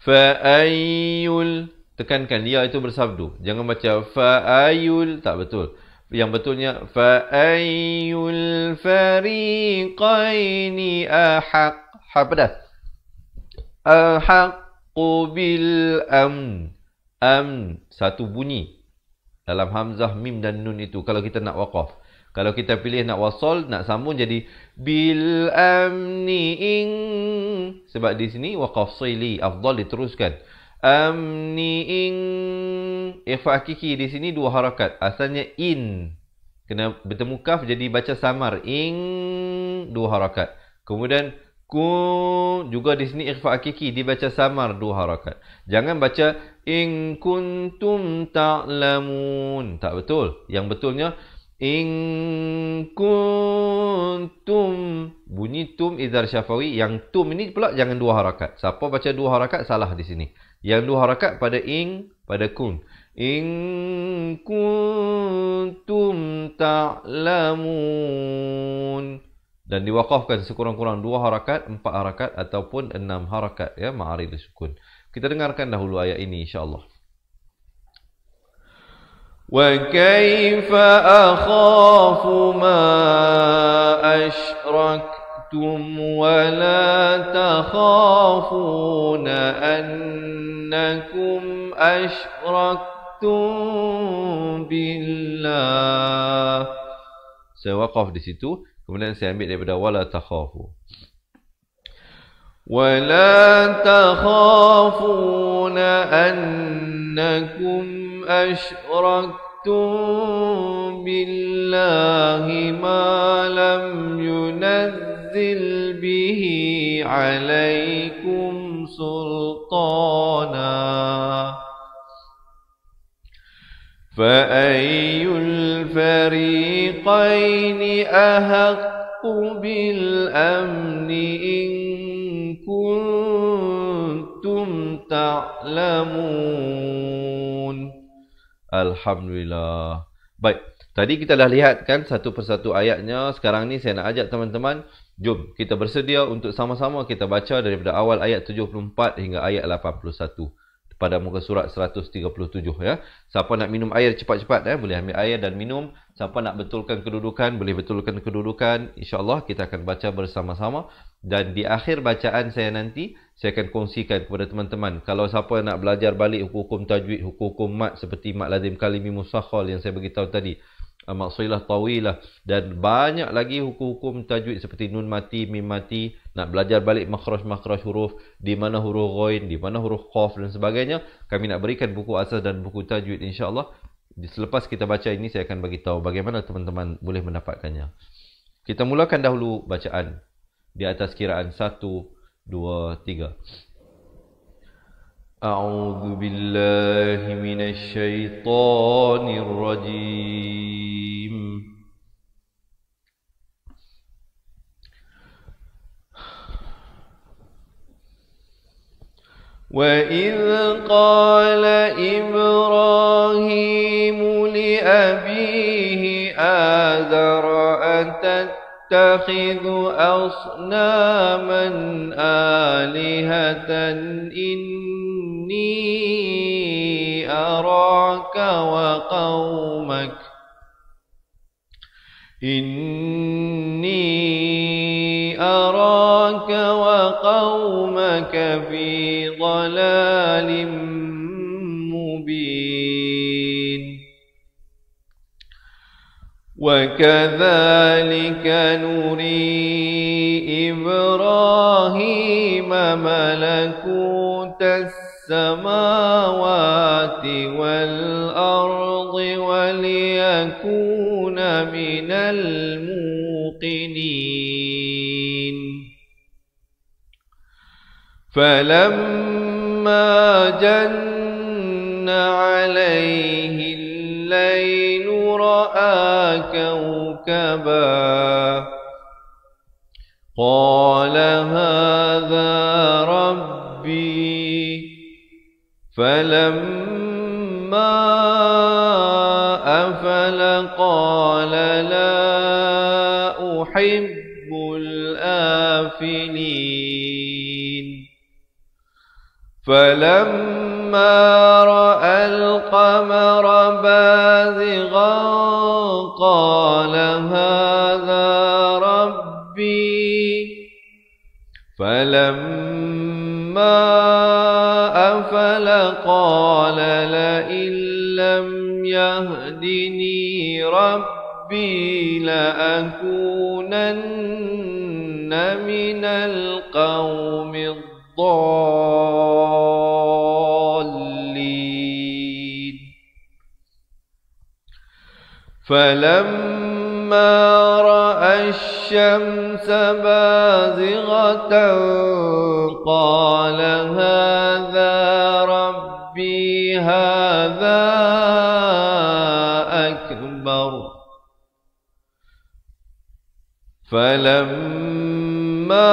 Fa'ayul, tekankan ya itu bersabdu, jangan baca fa'ayul, tak betul. Yang betulnya fa'ayul fariqaini ahaq, ha pedas, ahaqu bil amn. Satu bunyi dalam hamzah, mim dan nun itu kalau kita nak waqaf. Kalau kita pilih nak wasal, nak sambung jadi bil amni ing, sebab di sini waqaf sili, afdal diteruskan. Amni ing, ikhfa hakiki di sini 2 harakat. Asalnya in, kena bertemu kaf jadi baca samar, ing 2 harakat. Kemudian ku juga di sini ikhfa hakiki dibaca samar 2 harakat. Jangan baca in kuntum ta'lamun, tak betul. Yang betulnya in kuntum, bunyi tum izhar syafawi. Yang tum ini pula jangan 2 harakat. Siapa baca 2 harakat salah di sini. Yang 2 harakat pada ing, pada kun. In kuntum ta'lamun. Dan diwaqafkan sekurang-kurang 2 harakat, 4 harakat ataupun 6 harakat ya, ma'arid sukun. Kita dengarkan dahulu ayat ini insya-Allah. Wa kaifa akhafu ma asyraktum wa la takhafuna annakum asyraktum billah. Saya waqaf di situ. Kemudian saya ambil daripada wala takhafu. Wala takhafuna annakum asyraktum billahi ma lam yunazzil bihi alaikum سلطانا فأي الفريقين أحق بالأمن إن كنتم تعلمون. Alhamdulillah. Baik, tadi kita dah lihat kan satu persatu ayatnya. Sekarang ni saya nak ajak teman-teman, jom kita bersedia untuk sama-sama kita baca daripada awal ayat 74 hingga ayat 81 pada muka surat 137 ya. Siapa nak minum air cepat-cepat boleh ambil air dan minum. Siapa nak betulkan kedudukan boleh betulkan kedudukan. Insya-Allah kita akan baca bersama-sama dan di akhir bacaan saya nanti saya akan kongsikan kepada teman-teman kalau siapa nak belajar balik hukum-hukum tajwid, hukum-hukum mat seperti mat lazim kalimi musakhal yang saya beritahu tadi, maksilah tawilah dan banyak lagi hukum-hukum tajwid seperti nun mati, mim mati, nak belajar balik makhraj-makhraj huruf, di mana huruf ghain, di mana huruf qaf dan sebagainya. Kami nak berikan buku asas dan buku tajwid insya-Allah. Selepas kita baca ini saya akan bagi tahu bagaimana teman-teman boleh mendapatkannya. Kita mulakan dahulu bacaan di atas kiraan 1 2 3. A'udzu billahi minasy syaithanir rajim. وَإِذْ قَالَ إِبْرَاهِيمُ لِأَبِيهِ آزَرَ أَتَتَّخِذُ أَصْنَامًا آلِهَةً إِنِّي أَرَاكَ وَقَوْمَكَ في ضلال مبين وكذلك نري إبراهيم ملكوت السماوات والأرض وليكون من الموقنين فلما جن عليه الليل رأى كوكبا قال هذا ربي فلما أفل قال لا أحب الآفلين فلما رأى القمر بازغا قال هذا ربي فلما أفل قال لئن لم يهدني ربي لأكونن من القوم الضالين فلما رأى الشمس بازغة قال هذا ربي هذا أكبر فلما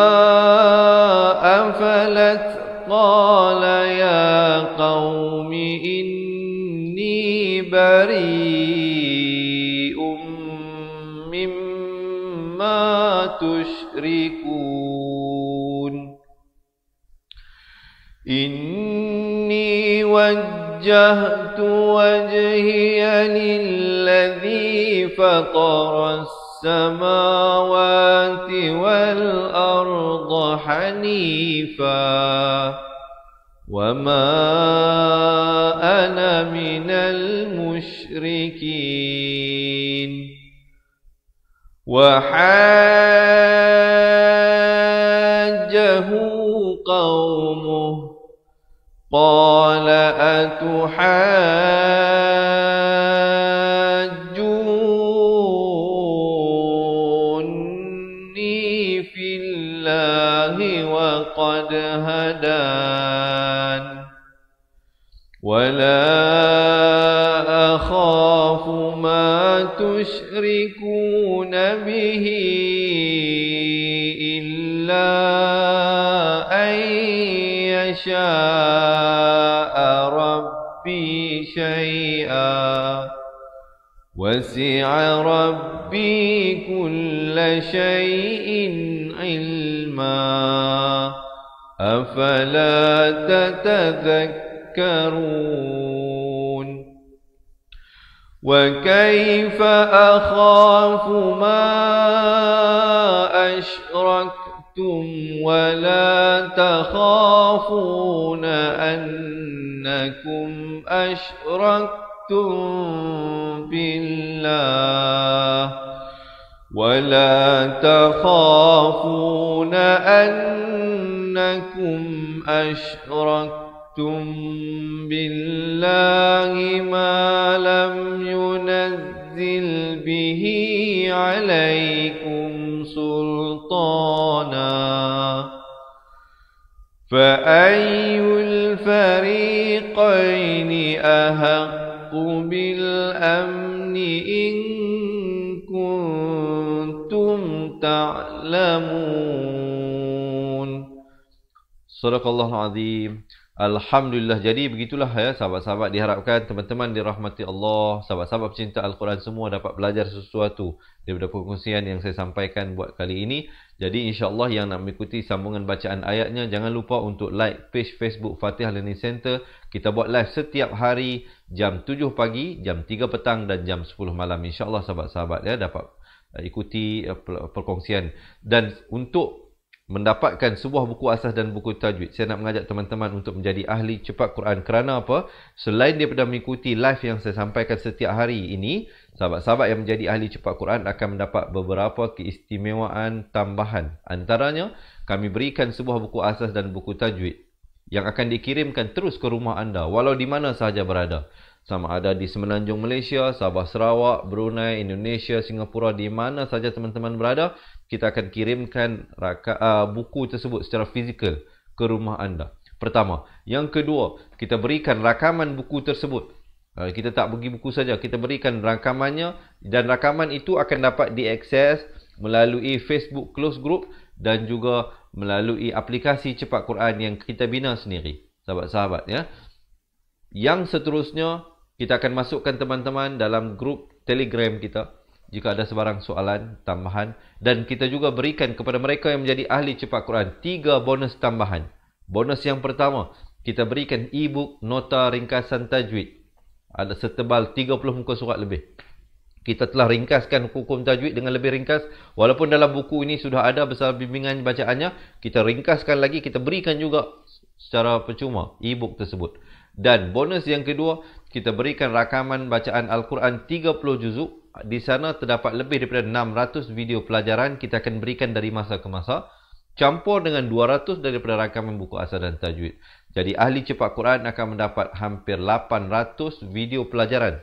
أفلت قال يا قوم إني بريء مما تشركون إني وجهت وجهي للذي فطر السماوات والأرض حنيفا وما أنا من المشركين وحاجه قومه قال أتحاجوني في الله وقد هداني ولا أخاف ما تشركون به إلا أن يشاء ربي شيئا وسع ربي كل شيء علما أفلا تتذكرون وكيف أخاف ما أشركتم ولا تخافون أنكم أشركتم بالله ولا تخافون أنكم أشركتم بالله ما لم ينزل به عليكم سلطانا فأي الفريقين أحق بالأمن إن كنتم تعلمون. Sadaqallahul Azim. Alhamdulillah. Jadi begitulah ya sahabat-sahabat, diharapkan teman-teman dirahmati Allah, sahabat-sahabat pecinta Al-Quran semua dapat belajar sesuatu daripada perkongsian yang saya sampaikan buat kali ini. Jadi insya-Allah yang nak mengikuti sambungan bacaan ayatnya, jangan lupa untuk like page Facebook Fatihah Learning Center. Kita buat live setiap hari jam 7 pagi, jam 3 petang dan jam 10 malam. Insya-Allah sahabat-sahabat ya dapat ikuti perkongsian. Dan untuk mendapatkan sebuah buku asas dan buku tajwid, saya nak mengajak teman-teman untuk menjadi ahli cepat Quran. Kerana apa? Selain daripada mengikuti live yang saya sampaikan setiap hari ini, sahabat-sahabat yang menjadi ahli cepat Quran akan mendapat beberapa keistimewaan tambahan. Antaranya, kami berikan sebuah buku asas dan buku tajwid yang akan dikirimkan terus ke rumah anda walau di mana sahaja berada. Sama ada di Semenanjung Malaysia, Sabah Sarawak, Brunei, Indonesia, Singapura, di mana saja teman-teman berada, kita akan kirimkan buku tersebut secara fizikal ke rumah anda. Pertama. Yang kedua, kita berikan rakaman buku tersebut. Kita tak bagi buku saja, kita berikan rakamannya, dan rakaman itu akan dapat diakses melalui Facebook Close Group dan juga melalui aplikasi Cepat Quran yang kita bina sendiri. Sahabat-sahabat ya. Yang seterusnya, kita akan masukkan teman-teman dalam grup Telegram kita jika ada sebarang soalan tambahan. Dan kita juga berikan kepada mereka yang menjadi ahli cepat Quran 3 bonus tambahan. Bonus yang pertama, kita berikan e-book nota ringkasan tajwid. Ada setebal 30 muka surat lebih. Kita telah ringkaskan hukum tajwid dengan lebih ringkas. Walaupun dalam buku ini sudah ada bersama bimbingan bacaannya, kita ringkaskan lagi, kita berikan juga secara percuma e-book tersebut. Dan bonus yang kedua, kita berikan rakaman bacaan Al-Quran 30 juzuk. Di sana terdapat lebih daripada 600 video pelajaran kita akan berikan dari masa ke masa, campur dengan 200 daripada rakaman buku asal dan tajwid. Jadi ahli cepat Quran akan mendapat hampir 800 video pelajaran.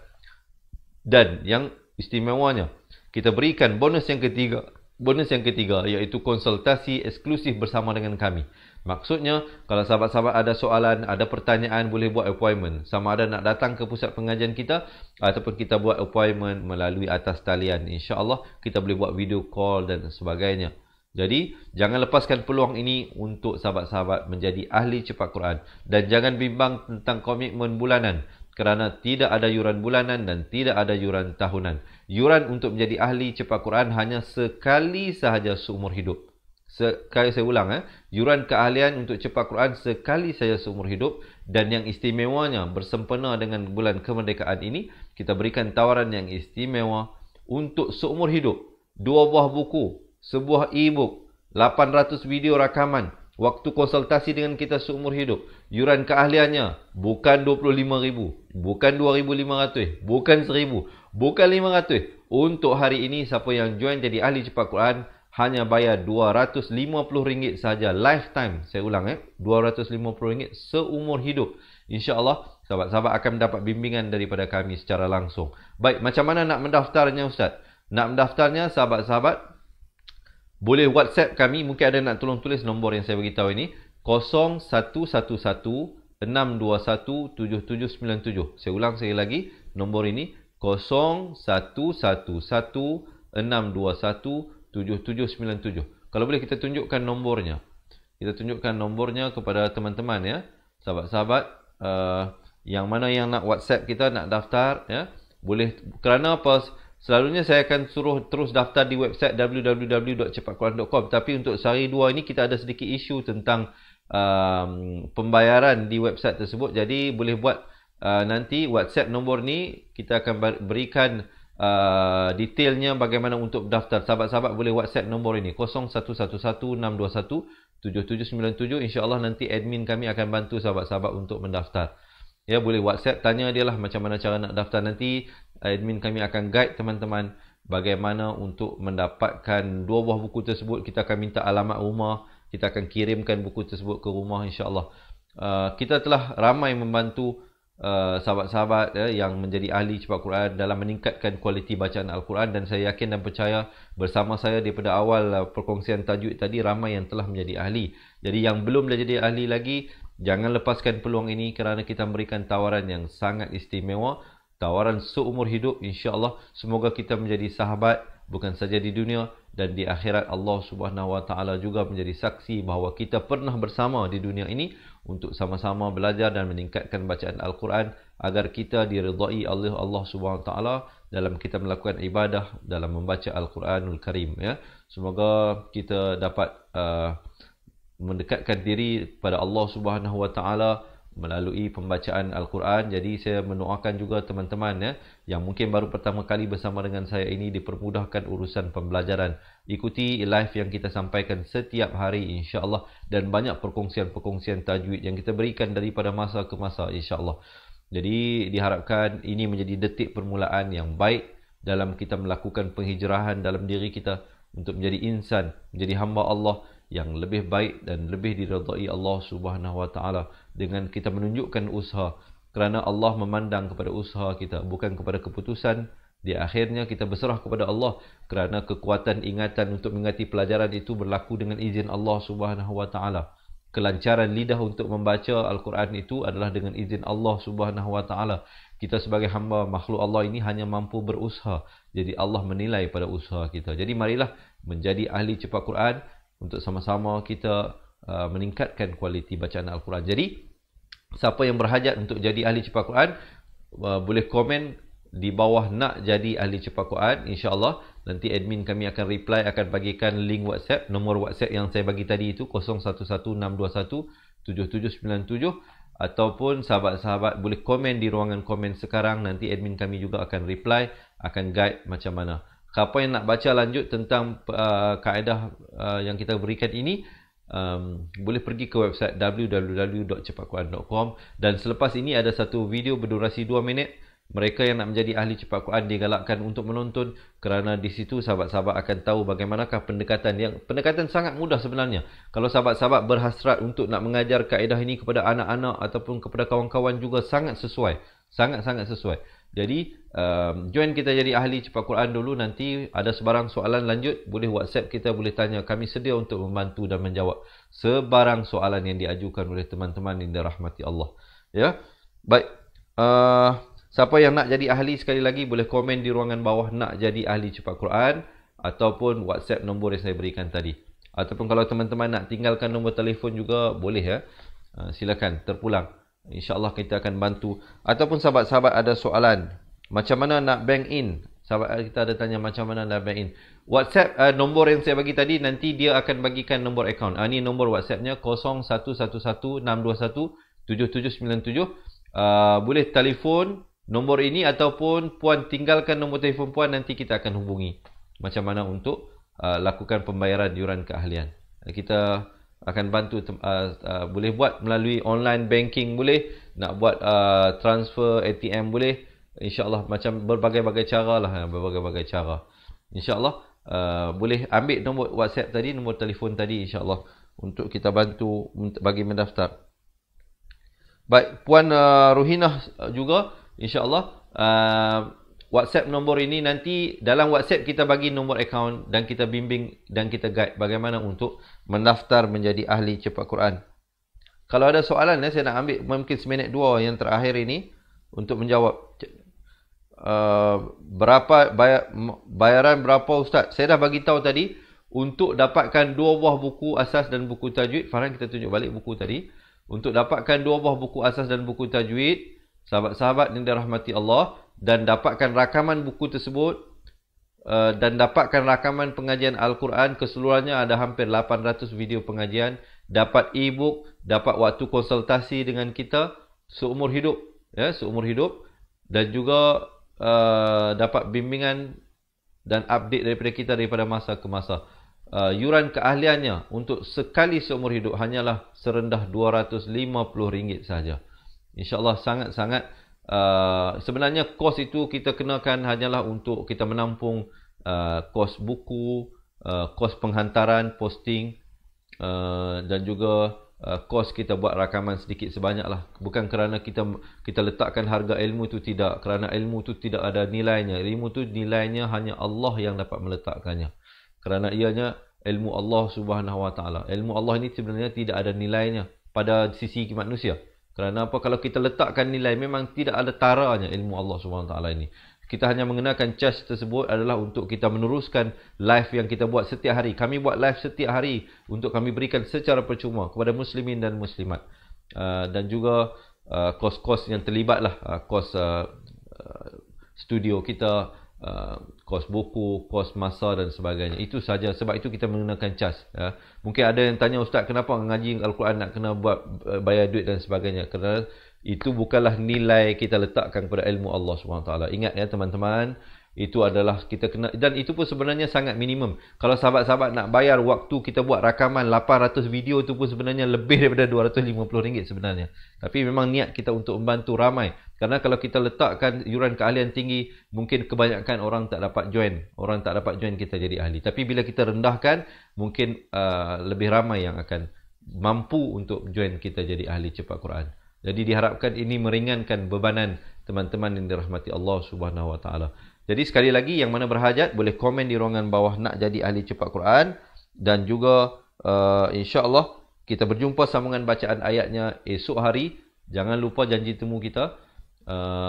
Dan yang istimewanya, kita berikan bonus yang ketiga. Bonus yang ketiga iaitu konsultasi eksklusif bersama dengan kami. Maksudnya, kalau sahabat-sahabat ada soalan, ada pertanyaan, boleh buat appointment. Sama ada nak datang ke pusat pengajian kita, ataupun kita buat appointment melalui atas talian. InsyaAllah, kita boleh buat video call dan sebagainya. Jadi, jangan lepaskan peluang ini untuk sahabat-sahabat menjadi ahli cepat Quran. Dan jangan bimbang tentang komitmen bulanan. Kerana tidak ada yuran bulanan dan tidak ada yuran tahunan. Yuran untuk menjadi ahli cepat Quran hanya sekali sahaja seumur hidup. Sekali saya ulang, yuran keahlian untuk cepat Quran sekali saja seumur hidup. Dan yang istimewanya bersempena dengan bulan kemerdekaan ini, kita berikan tawaran yang istimewa untuk seumur hidup. 2 buah buku, sebuah e-book, 800 video rakaman, waktu konsultasi dengan kita seumur hidup. Yuran keahliannya bukan 25,000, bukan 2,500, bukan 1,000, bukan 500. Untuk hari ini, siapa yang join jadi ahli cepat Quran hanya bayar RM250 saja lifetime. Saya ulang RM250 seumur hidup. InsyaAllah sahabat-sahabat akan mendapat bimbingan daripada kami secara langsung. Baik, macam mana nak mendaftarnya Ustaz? Nak mendaftarnya sahabat-sahabat boleh WhatsApp kami. Mungkin ada nak tolong tulis nombor yang saya beritahu ini. 0111 0111-621-7797. Saya ulang sekali lagi, nombor ini 0111-621-7797. Kalau boleh kita tunjukkan nombornya. Kita tunjukkan nombornya kepada teman-teman ya. Sahabat-sahabat yang mana yang nak WhatsApp kita, nak daftar ya. Boleh, kerana apa? Selalunya saya akan suruh terus daftar di website www.cepatquran.com. Tapi untuk sehari dua ini kita ada sedikit isu tentang pembayaran di website tersebut. Jadi boleh buat nanti WhatsApp nombor ni, kita akan berikan detailnya bagaimana untuk daftar. Sahabat-sahabat boleh WhatsApp nombor ini 0111-621-7797. InsyaAllah nanti admin kami akan bantu sahabat-sahabat untuk mendaftar. Ya, boleh WhatsApp, tanya dia lah macam mana cara nak daftar. Nanti admin kami akan guide teman-teman bagaimana untuk mendapatkan 2 buah buku tersebut. Kita akan minta alamat rumah, kita akan kirimkan buku tersebut ke rumah insyaAllah. Kita telah ramai membantu sahabat-sahabat yang menjadi ahli cepat Quran dalam meningkatkan kualiti bacaan Al-Quran, dan saya yakin dan percaya bersama saya daripada awal perkongsian tajwid tadi, ramai yang telah menjadi ahli. Jadi yang belum menjadi ahli lagi, jangan lepaskan peluang ini, kerana kita memberikan tawaran yang sangat istimewa, tawaran seumur hidup insya-Allah. Semoga kita menjadi sahabat bukan saja di dunia dan di akhirat. Allah Subhanahu Wa Taala juga menjadi saksi bahawa kita pernah bersama di dunia ini untuk sama-sama belajar dan meningkatkan bacaan Al-Quran agar kita diridai oleh Allah Subhanahu Wa Taala dalam kita melakukan ibadah dalam membaca Al-Quranul Karim ya. Semoga kita dapat mendekatkan diri pada Allah Subhanahu Wa Taala melalui pembacaan Al-Quran. Jadi saya mendoakan juga teman-teman ya, yang mungkin baru pertama kali bersama dengan saya ini, dipermudahkan urusan pembelajaran. Ikuti live yang kita sampaikan setiap hari insya-Allah, dan banyak perkongsian-perkongsian tajwid yang kita berikan daripada masa ke masa insya-Allah. Jadi diharapkan ini menjadi detik permulaan yang baik dalam kita melakukan penghijrahan dalam diri kita untuk menjadi insan, menjadi hamba Allah yang lebih baik dan lebih diridai Allah Subhanahu Wa Taala dengan kita menunjukkan usaha, kerana Allah memandang kepada usaha kita, bukan kepada keputusan. Di akhirnya kita berserah kepada Allah, kerana kekuatan ingatan untuk mengingati pelajaran itu berlaku dengan izin Allah Subhanahu Wa Taala. Kelancaran lidah untuk membaca Al-Quran itu adalah dengan izin Allah Subhanahu Wa Taala. Kita sebagai hamba makhluk Allah ini hanya mampu berusaha. Jadi Allah menilai pada usaha kita. Jadi marilah menjadi ahli cepat Quran untuk sama-sama kita meningkatkan kualiti bacaan Al-Quran. Jadi siapa yang berhajat untuk jadi ahli cepat Quran, boleh komen di bawah nak jadi ahli cepat Quran. InsyaAllah nanti admin kami akan reply, akan bagikan link WhatsApp, nomor WhatsApp yang saya bagi tadi itu 0116217797, ataupun sahabat-sahabat boleh komen di ruangan komen sekarang. Nanti admin kami juga akan reply, akan guide macam mana. Siapa yang nak baca lanjut tentang kaedah yang kita berikan ini, boleh pergi ke website www.cepatquran.com. Dan selepas ini ada satu video berdurasi 2 minit. Mereka yang nak menjadi ahli cepat Quran digalakkan untuk menonton, kerana di situ sahabat-sahabat akan tahu bagaimanakah pendekatan sangat mudah sebenarnya. Kalau sahabat-sahabat berhasrat untuk nak mengajar kaedah ini kepada anak-anak ataupun kepada kawan-kawan juga, sangat sesuai, sangat-sangat sesuai. Jadi join kita jadi ahli cepat Quran dulu. Nanti ada sebarang soalan lanjut, boleh WhatsApp kita, boleh tanya. Kami sedia untuk membantu dan menjawab sebarang soalan yang diajukan oleh teman-teman yang dirahmati Allah. Ya, baik. Siapa yang nak jadi ahli, sekali lagi boleh komen di ruangan bawah nak jadi ahli cepat Quran, ataupun WhatsApp nombor yang saya berikan tadi. Ataupun kalau teman-teman nak tinggalkan nombor telefon juga boleh ya. Silakan terpulang. InsyaAllah kita akan bantu. Ataupun sahabat-sahabat ada soalan, macam mana nak bank in? Sahabat kita ada tanya macam mana nak bank in. WhatsApp nombor yang saya bagi tadi, nanti dia akan bagikan nombor akaun. Ini nombor WhatsAppnya 0111-621-7797. Boleh telefon nombor ini, ataupun puan tinggalkan nombor telefon puan, nanti kita akan hubungi macam mana untuk lakukan pembayaran yuran keahlian. Kita akan bantu. Boleh buat melalui online banking, boleh nak buat transfer ATM, boleh. InsyaAllah macam berbagai-bagai cara lah, berbagai-bagai cara. InsyaAllah boleh ambil nombor WhatsApp tadi, nombor telefon tadi, insyaAllah untuk kita bantu bagi mendaftar. Baik, Puan Ruhinah juga, InsyaAllah WhatsApp nombor ini, nanti dalam WhatsApp kita bagi nombor akaun dan kita bimbing dan kita guide bagaimana untuk mendaftar menjadi ahli cepat Quran. Kalau ada soalan, saya nak ambil mungkin seminit dua yang terakhir ini untuk menjawab. Bayaran berapa Ustaz? Saya dah bagi tahu tadi, untuk dapatkan 2 buah buku asas dan buku tajwid. Farhan, kita tunjuk balik buku tadi. Untuk dapatkan 2 buah buku asas dan buku tajwid, sahabat-sahabat yang dirahmati Allah, dan dapatkan rakaman buku tersebut, dan dapatkan rakaman pengajian Al-Quran, keseluruhannya ada hampir 800 video pengajian, dapat e-book, dapat waktu konsultasi dengan kita seumur hidup, ya, seumur hidup, dan juga dapat bimbingan dan update daripada kita daripada masa ke masa. Yuran keahliannya untuk sekali seumur hidup hanyalah serendah RM250 sahaja. InsyaAllah sangat-sangat sebenarnya kos itu kita kenakan hanyalah untuk kita menampung kos buku, kos penghantaran, posting, dan juga kos kita buat rakaman sedikit sebanyak lah. Bukan kerana kita letakkan harga ilmu itu, tidak. Kerana ilmu itu tidak ada nilainya. Ilmu itu nilainya hanya Allah yang dapat meletakkannya. Kerana ianya ilmu Allah Subhanahu Wa Taala. Ilmu Allah ini sebenarnya tidak ada nilainya pada sisi manusia. Kerana apa? Kalau kita letakkan nilai, memang tidak ada taranya ilmu Allah Subhanahu Wa Taala ini. Kita hanya mengenakan charge tersebut adalah untuk kita meneruskan live yang kita buat setiap hari. Kami buat live setiap hari untuk kami berikan secara percuma kepada muslimin dan muslimat. Dan juga kos-kos yang terlibat lah. Kos studio kita, kos buku, kos masa dan sebagainya. Itu saja. Sebab itu kita menggunakan cas. Mungkin ada yang tanya, Ustaz, kenapa ngaji Al-Quran nak kena buat bayar duit dan sebagainya? Kerana itu bukanlah nilai kita letakkan kepada ilmu Allah SWT. Ingat ya teman-teman, itu adalah kita kena, dan itu pun sebenarnya sangat minimum. Kalau sahabat-sahabat nak bayar waktu kita buat rakaman 800 video, itu pun sebenarnya lebih daripada RM250 sebenarnya. Tapi memang niat kita untuk membantu ramai. Karena kalau kita letakkan yuran keahlian tinggi, mungkin kebanyakan orang tak dapat join. Orang tak dapat join kita jadi ahli. Tapi bila kita rendahkan, mungkin lebih ramai yang akan mampu untuk join kita jadi ahli cepat Quran. Jadi diharapkan ini meringankan bebanan teman-teman yang dirahmati Allah Subhanahu Wa Taala. Jadi sekali lagi, yang mana berhajat boleh komen di ruangan bawah nak jadi ahli cepat Quran. Dan juga insya-Allah kita berjumpa sambungan bacaan ayatnya esok hari. Jangan lupa janji temu kita.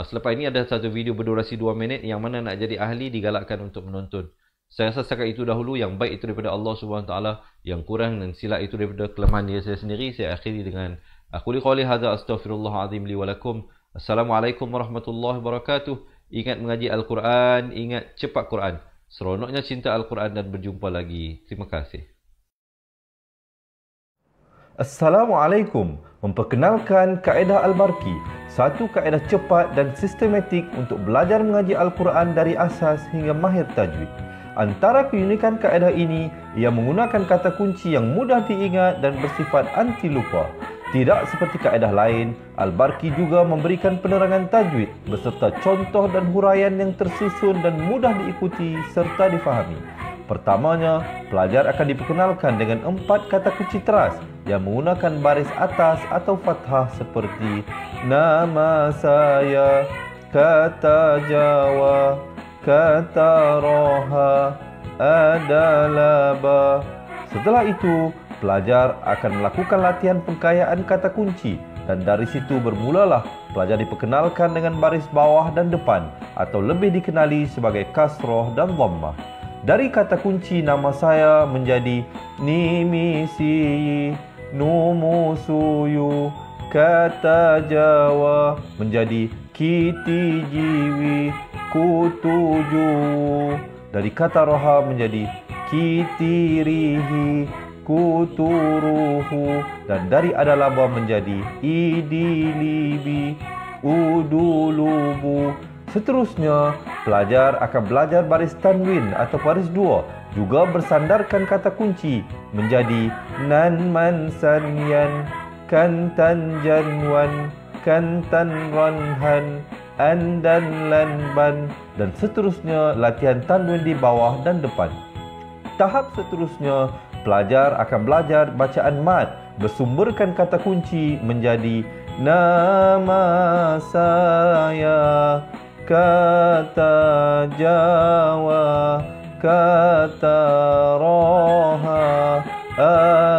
Selepas ini ada satu video berdurasi 2 minit yang mana nak jadi ahli digalakkan untuk menonton. Saya rasa setakat itu dahulu. Yang baik itu daripada Allah Subhanahu Wa Taala, yang kurang dan silap itu daripada kelemahan diri saya sendiri. Saya akhiri dengan aquli qouli hadza astaghfirullahalazim li wa lakum. Assalamualaikum warahmatullahi wabarakatuh. Ingat mengaji Al-Quran, ingat cepat Quran. Seronoknya cinta Al-Quran dan berjumpa lagi. Terima kasih. Assalamualaikum. Memperkenalkan kaedah Al-Barki, satu kaedah cepat dan sistematik untuk belajar mengaji Al-Quran dari asas hingga mahir tajwid. Antara keunikan kaedah ini, ia menggunakan kata kunci yang mudah diingat dan bersifat anti lupa. Tidak seperti kaedah lain, Al-Barki juga memberikan penerangan tajwid beserta contoh dan huraian yang tersusun dan mudah diikuti serta difahami. Pertamanya, pelajar akan diperkenalkan dengan 4 kata kunci teras yang menggunakan baris atas atau fathah seperti nama saya, kata Jawa, kata Roha, adalah ba. Setelah itu, pelajar akan melakukan latihan pengkayaan kata kunci dan dari situ bermulalah pelajar diperkenalkan dengan baris bawah dan depan atau lebih dikenali sebagai kasroh dan dhammah. Dari kata kunci nama saya menjadi nimisi, numusuyu, kata Jawa menjadi kiti jiwi, kutuju. Dari kata roha menjadi kitirihi, kuturuhu, dan dari adalaba menjadi idilibi, udulubu. Seterusnya, pelajar akan belajar baris tanwin atau baris 2, juga bersandarkan kata kunci menjadi nan man sanyan, kantan janwan, kantan ranhan, andan lanban, dan seterusnya latihan tanwin di bawah dan depan. Tahap seterusnya, pelajar akan belajar bacaan mad bersumberkan kata kunci menjadi nama saya, kata Jawa, kata Roha,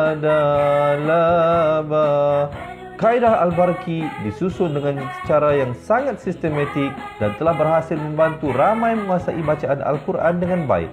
adalah ba, Kaedah Al-Barki disusun dengan cara yang sangat sistematik dan telah berhasil membantu ramai menguasai bacaan Al-Quran dengan baik.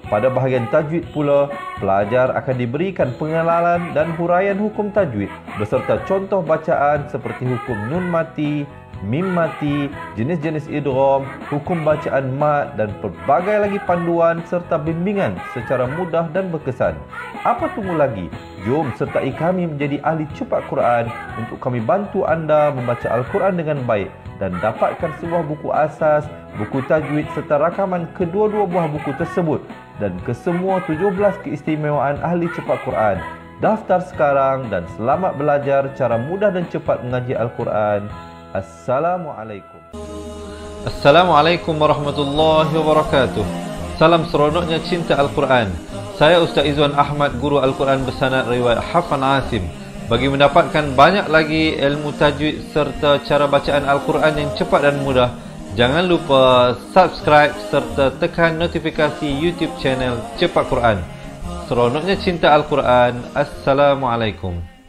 Pada bahagian tajwid pula, pelajar akan diberikan pengenalan dan huraian hukum tajwid beserta contoh bacaan seperti hukum nun mati, mim mati, jenis-jenis idgham, hukum bacaan mat dan pelbagai lagi panduan serta bimbingan secara mudah dan berkesan. Apa tunggu lagi? Jom sertai kami menjadi ahli cepat Quran untuk kami bantu anda membaca Al-Quran dengan baik dan dapatkan sebuah buku asas, buku tajwid serta rakaman kedua-dua buah buku tersebut dan kesemua 17 keistimewaan ahli cepat Quran. Daftar sekarang dan selamat belajar cara mudah dan cepat mengaji Al-Quran. Assalamualaikum. Assalamualaikum warahmatullahi wabarakatuh. Salam seronoknya cinta Al-Quran. Saya Ustaz Izwan Ahmad, guru Al-Quran bersanad riwayat Hafan Asim. Bagi mendapatkan banyak lagi ilmu tajwid serta cara bacaan Al-Quran yang cepat dan mudah, jangan lupa subscribe serta tekan notifikasi YouTube channel Cepat Quran. Seronoknya cinta Al-Quran. Assalamualaikum.